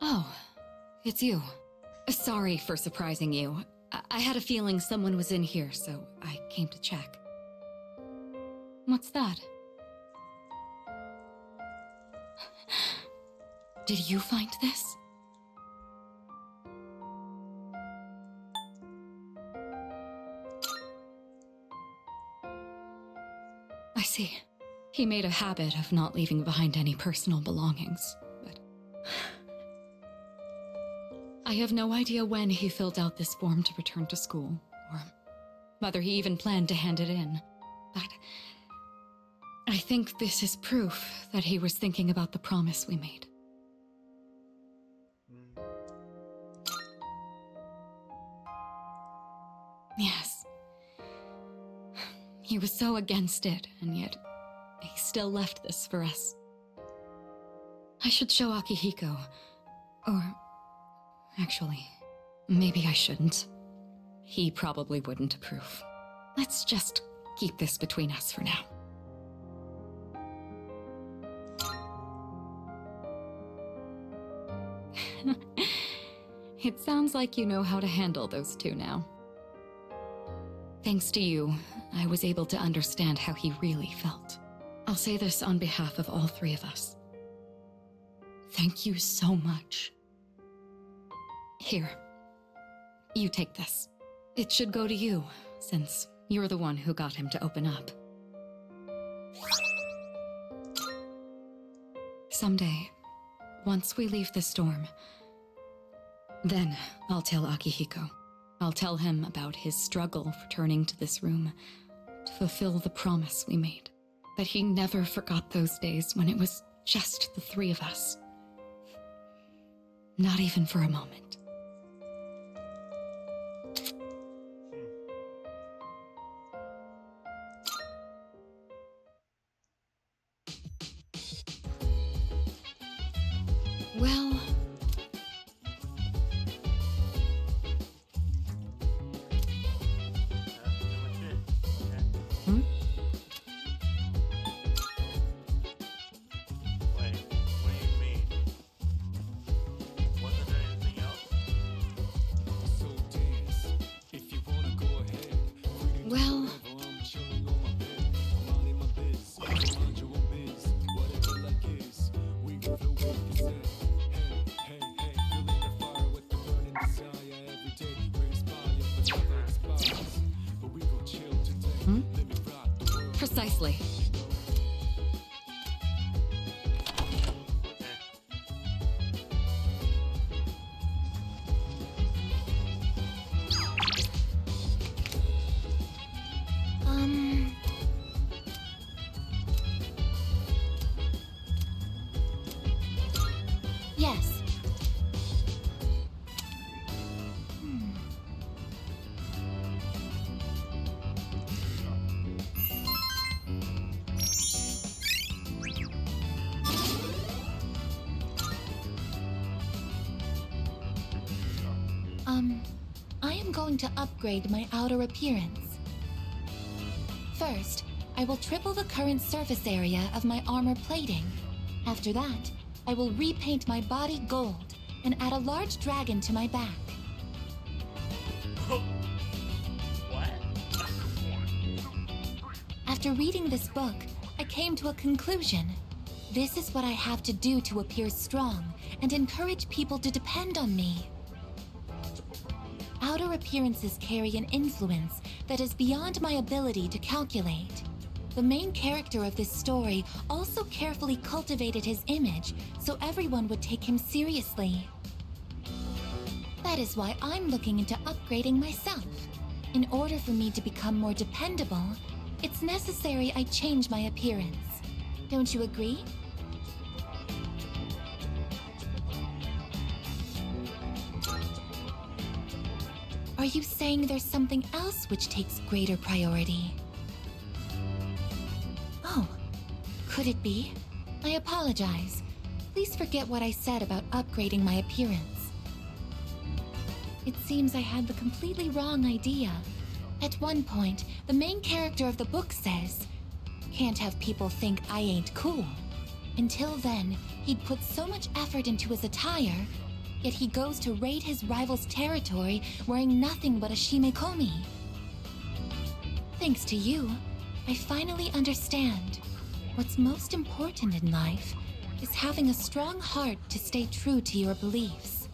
Oh, it's you. Sorry for surprising you. I had a feeling someone was in here, so I came to check. What's that? Did you find this? I see. He made a habit of not leaving behind any personal belongings, but... I have no idea when he filled out this form to return to school, or whether he even planned to hand it in. But I think this is proof that he was thinking about the promise we made. Yes. He was so against it, and yet he still left this for us. I should show Akihiko. Or... actually, maybe I shouldn't. He probably wouldn't approve. Let's just keep this between us for now. It sounds like you know how to handle those two now. Thanks to you, I was able to understand how he really felt. I'll say this on behalf of all three of us. Thank you so much. Here, you take this. It should go to you, since you're the one who got him to open up. Someday, once we leave the storm, then I'll tell Akihiko. I'll tell him about his struggle returning to this room to fulfill the promise we made. That he never forgot those days when it was just the three of us. Not even for a moment. Well... Well... Precisely. Yes. I am going to upgrade my outer appearance. First, I will triple the current surface area of my armor plating. After that, I will repaint my body gold and add a large dragon to my back. After reading this book, I came to a conclusion. This is what I have to do to appear strong and encourage people to depend on me. Outer appearances carry an influence that is beyond my ability to calculate. The main character of this story also carefully cultivated his image so everyone would take him seriously. That is why I'm looking into upgrading myself. In order for me to become more dependable, it's necessary I change my appearance. Don't you agree? Are you saying there's something else which takes greater priority? Oh, could it be? I apologize. Please forget what I said about upgrading my appearance. It seems I had the completely wrong idea. At one point, the main character of the book says, Can't have people think I ain't cool. Until then, he'd put so much effort into his attire, yet he goes to raid his rival's territory wearing nothing but a shimekomi. Thanks to you, I finally understand. What's most important in life is having a strong heart to stay true to your beliefs.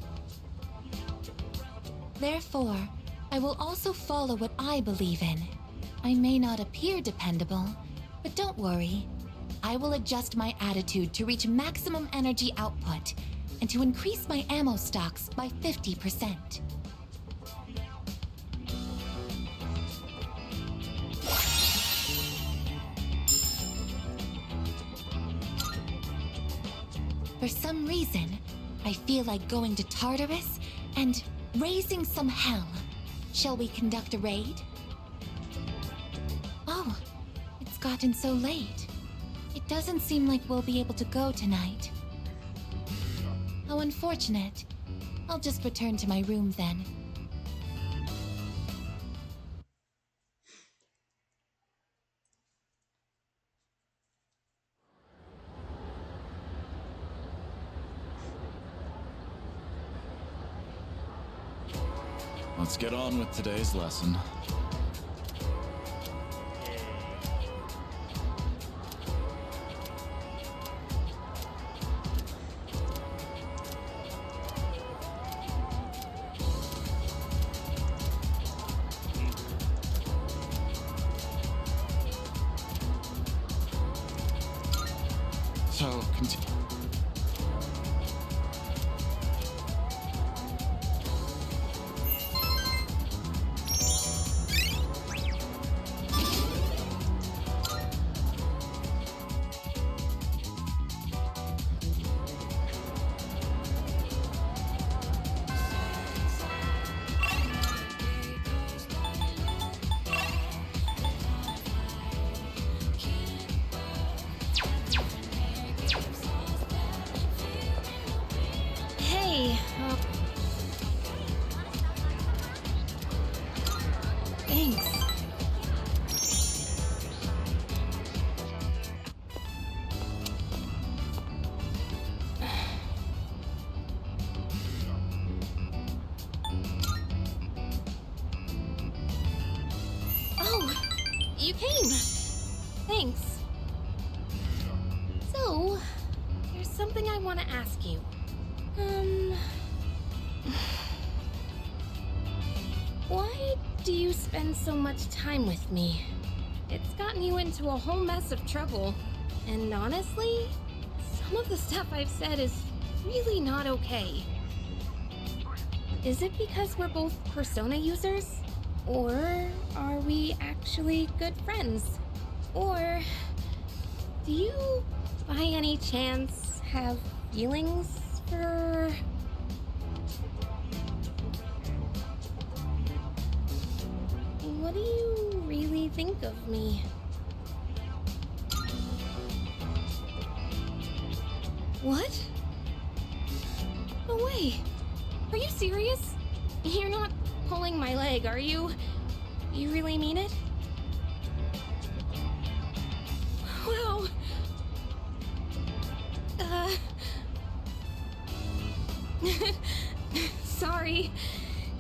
Therefore, I will also follow what I believe in. I may not appear dependable, but don't worry. I will adjust my attitude to reach maximum energy output and to increase my ammo stocks by 50%. For some reason, I feel like going to Tartarus and raising some hell. Shall we conduct a raid? Oh, it's gotten so late. It doesn't seem like we'll be able to go tonight. How unfortunate. I'll just return to my room then. Let's get on with today's lesson. So, continue. Hey, thanks. Oh, you came. Thanks. So, there's something I want to ask you. Why do you spend so much time with me? It's gotten you into a whole mess of trouble. And honestly, some of the stuff I've said is really not okay. Is it because we're both Persona users? Or are we actually good friends? Or do you, by any chance, have feelings for... What do you really think of me? What? No way. Are you serious? You're not pulling my leg, are you? You really mean it? Wow. Sorry.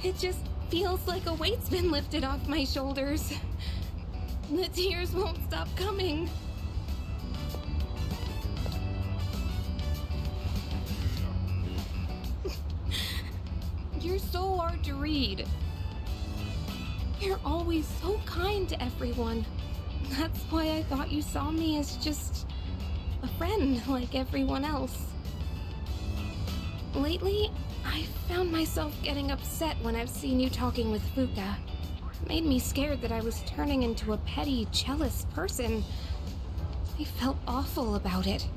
It just feels like a weight's been lifted off my shoulders. The tears won't stop coming. You're so hard to read. You're always so kind to everyone. That's why I thought you saw me as just a friend like everyone else. Lately, I found myself getting upset when I've seen you talking with Fuka. It made me scared that I was turning into a petty, jealous person. I felt awful about it.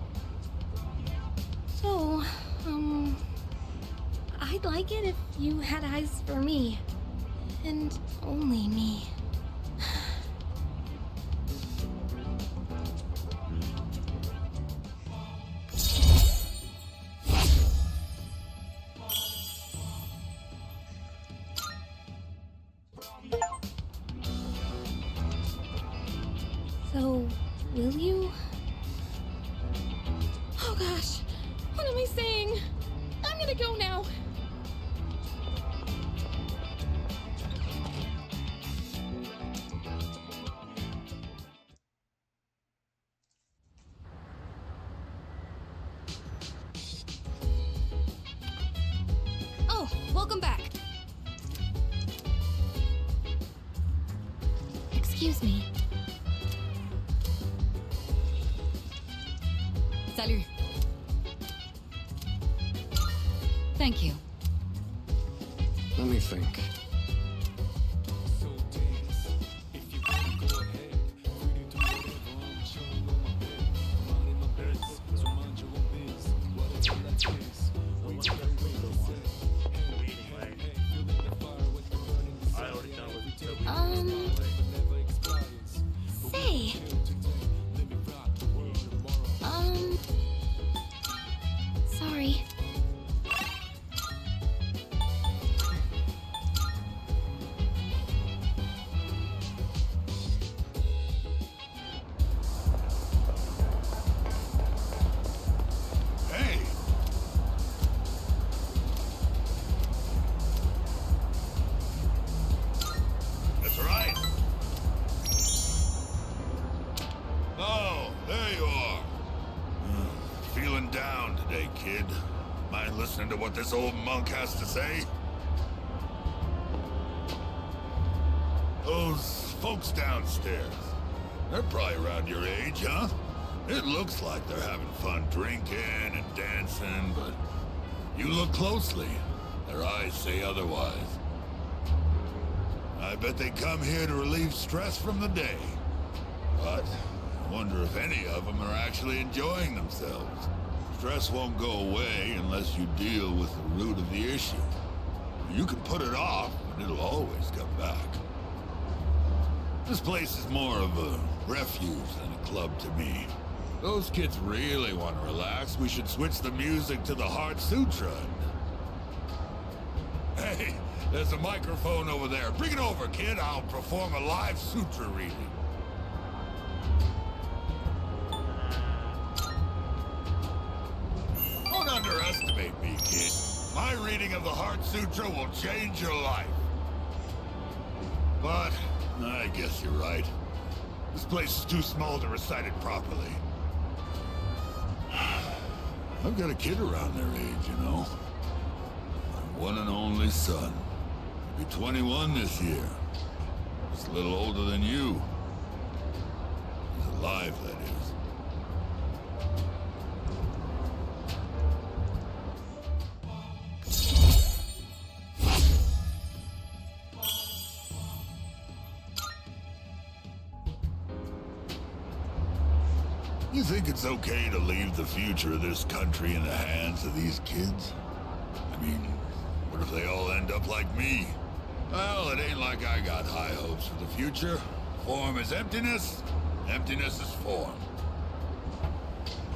So, I'd like it if you had eyes for me. And only me. So, Will you? Oh gosh, what am I saying? I'm gonna go now. Oh, welcome back. Excuse me. Salut. Thank you. Let me think. Say. Sorry. Hey! That's right. Oh, there you are. Feeling down today, kid. Mind listening to what this old monk has to say? Those folks downstairs, they're probably around your age, huh? It looks like they're having fun drinking and dancing, but you look closely, their eyes say otherwise. I bet they come here to relieve stress from the day. But I wonder if any of them are actually enjoying themselves. Stress won't go away unless you deal with the root of the issue. You can put it off, but it'll always come back. This place is more of a refuge than a club to me. Those kids really want to relax. We should switch the music to the Heart Sutra. Hey, there's a microphone over there. Bring it over, kid. I'll perform a live sutra reading. Don't underestimate me, kid. My reading of the Heart Sutra will change your life. But I guess you're right. This place is too small to recite it properly. I've got a kid around their age, you know. My one and only son. He'll be 21 this year. Just a little older than you. He's alive, that is. You think it's okay to leave the future of this country in the hands of these kids? I mean, what if they all end up like me? Well, it ain't like I got high hopes for the future. Form is emptiness, emptiness is form.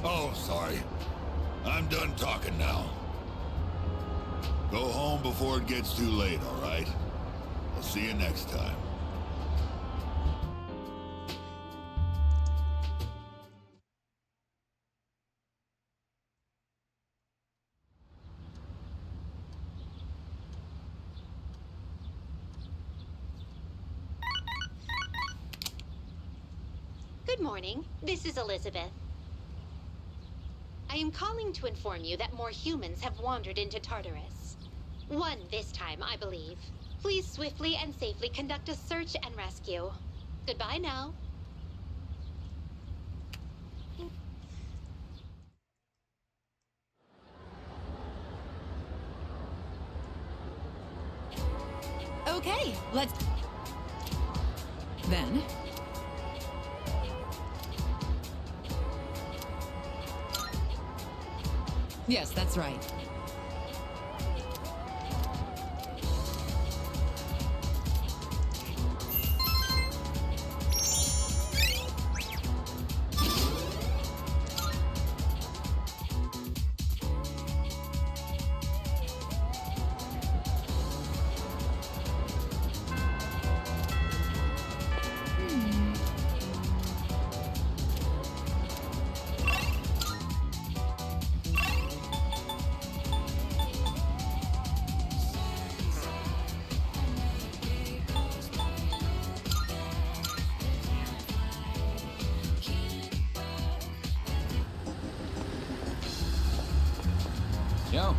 Oh, sorry. I'm done talking now. Go home before it gets too late, all right? I'll see you next time. Good morning. This is Elizabeth. I am calling to inform you that more humans have wandered into Tartarus. One this time, I believe. Please swiftly and safely conduct a search and rescue. Goodbye now. Okay, let's... Then... Yes, that's right. Yo.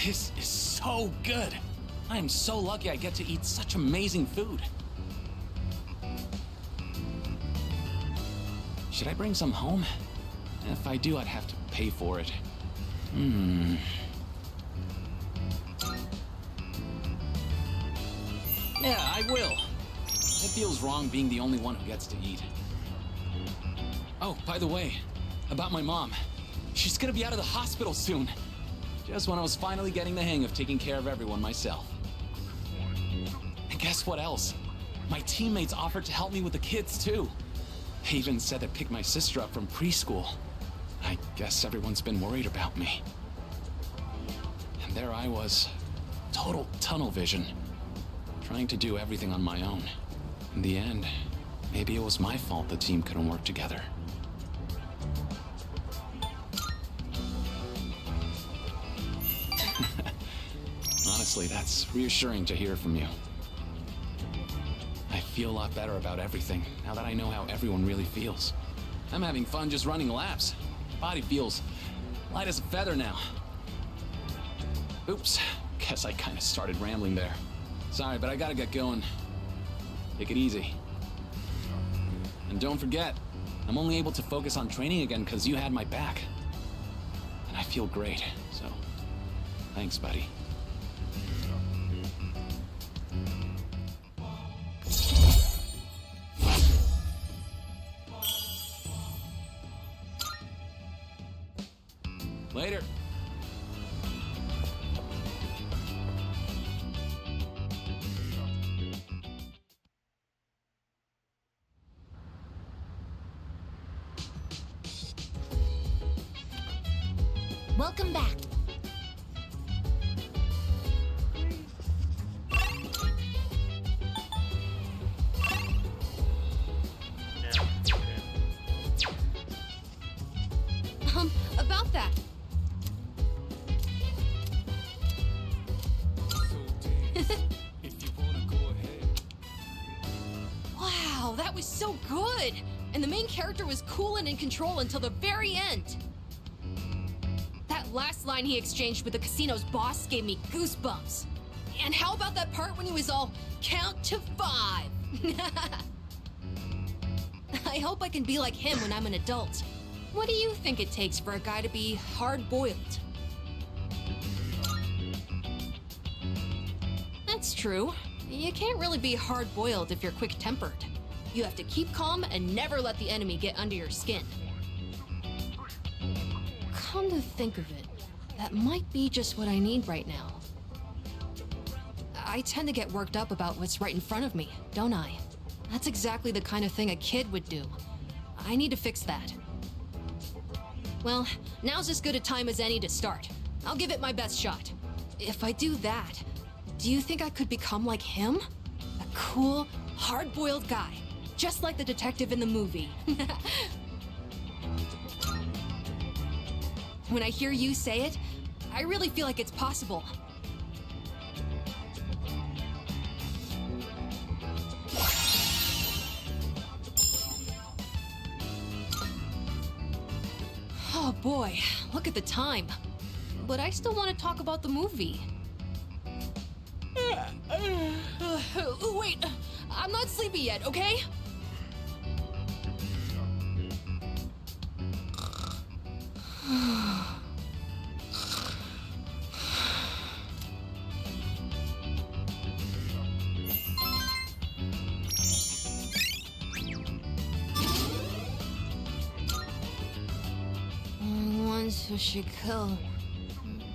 This is so good. I am so lucky I get to eat such amazing food. Should I bring some home? If I do, I'd have to pay for it. Yeah, I will. It feels wrong being the only one who gets to eat. Oh, by the way, about my mom. She's gonna be out of the hospital soon. Just when I was finally getting the hang of taking care of everyone myself. And guess what else? My teammates offered to help me with the kids too. They even said to pick my sister up from preschool. I guess everyone's been worried about me. And there I was, total tunnel vision, trying to do everything on my own. In the end, maybe it was my fault the team couldn't work together. Honestly, that's reassuring to hear from you. I feel a lot better about everything now that I know how everyone really feels. I'm having fun just running laps. Body feels light as a feather now. Oops, guess I kind of started rambling there. Sorry, but I gotta get going. Take it easy. And don't forget, I'm only able to focus on training again because you had my back. And I feel great, so thanks, buddy. Later. Welcome back. About that. Wow, that was so good! And the main character was cool and in control until the very end. That last line he exchanged with the casino's boss gave me goosebumps. And how about that part when he was all, count to 5? I hope I can be like him when I'm an adult. What do you think it takes for a guy to be hard-boiled? That's true. You can't really be hard-boiled if you're quick-tempered. You have to keep calm and never let the enemy get under your skin. Come to think of it, that might be just what I need right now. I tend to get worked up about what's right in front of me, don't I? That's exactly the kind of thing a kid would do. I need to fix that. Well, now's as good a time as any to start. I'll give it my best shot. If I do that, do you think I could become like him? A cool, hard-boiled guy, just like the detective in the movie. When I hear you say it, I really feel like it's possible. Oh boy, look at the time. But I still want to talk about the movie. Wait, I'm not sleepy yet, okay? Ones who should kill,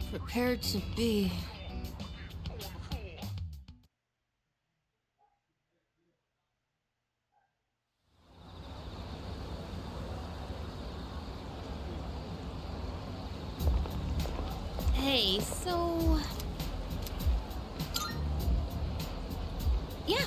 prepared to be. Hey, so... Yeah.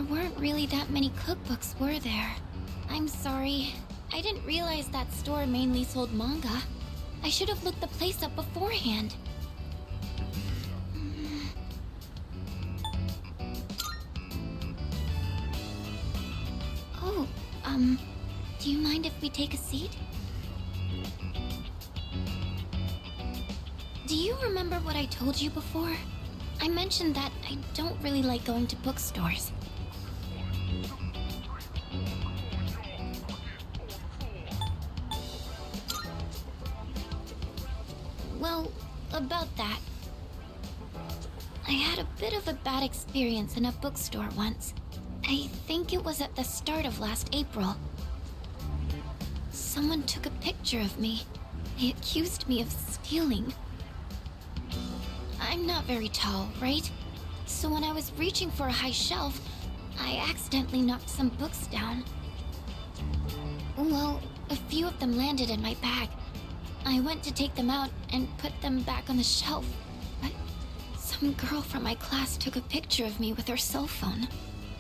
weren't really that many cookbooks, were there? I'm sorry. I didn't realize that store mainly sold manga. I should have looked the place up beforehand. Oh, do you mind if we take a seat? Do you remember what I told you before? I mentioned that I don't really like going to bookstores. Well, about that. I had a bit of a bad experience in a bookstore once. I think it was at the start of last April. Someone took a picture of me. They accused me of stealing. I'm not very tall, right? So when I was reaching for a high shelf, I accidentally knocked some books down. Well, a few of them landed in my bag. I went to take them out and put them back on the shelf, but some girl from my class took a picture of me with her cell phone.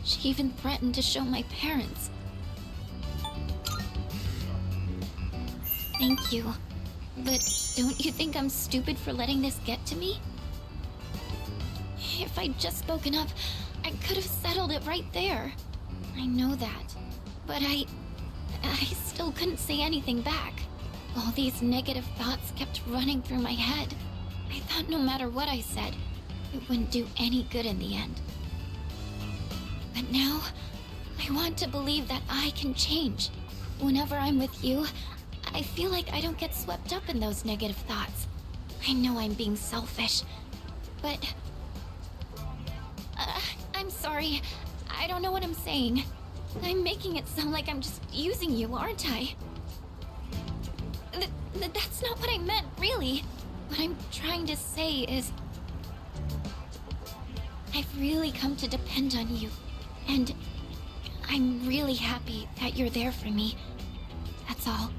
She even threatened to show my parents. Thank you. But don't you think I'm stupid for letting this get to me? If I'd just spoken up, I could have settled it right there. I know that. But I still couldn't say anything back. All these negative thoughts kept running through my head. I thought no matter what I said, it wouldn't do any good in the end. But now, I want to believe that I can change. Whenever I'm with you, I feel like I don't get swept up in those negative thoughts. I know I'm being selfish, but... I'm sorry. I don't know what I'm saying. I'm making it sound like I'm just using you, aren't I? That's not what I meant, really. What I'm trying to say is... I've really come to depend on you. And I'm really happy that you're there for me. That's all.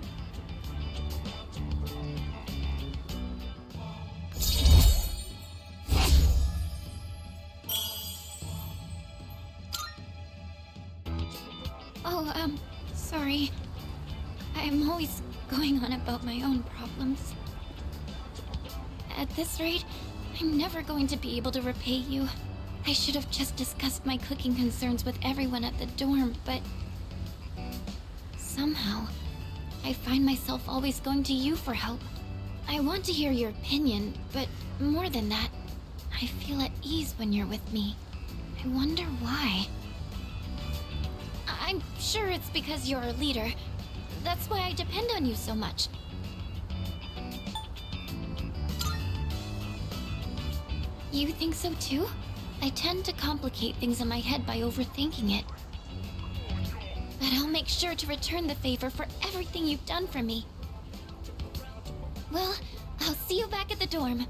Oh, sorry. I'm always going on about my own problems. At this rate, I'm never going to be able to repay you. I should have just discussed my cooking concerns with everyone at the dorm, but... somehow, I find myself always going to you for help. I want to hear your opinion, but more than that, I feel at ease when you're with me. I wonder why. I'm sure it's because you're a leader. That's why I depend on you so much. You think so too? I tend to complicate things in my head by overthinking it. But I'll make sure to return the favor for everything you've done for me. Well, I'll see you back at the dorm.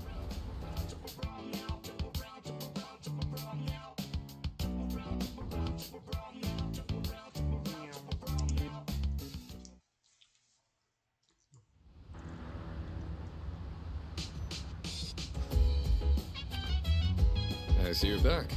I see you're back.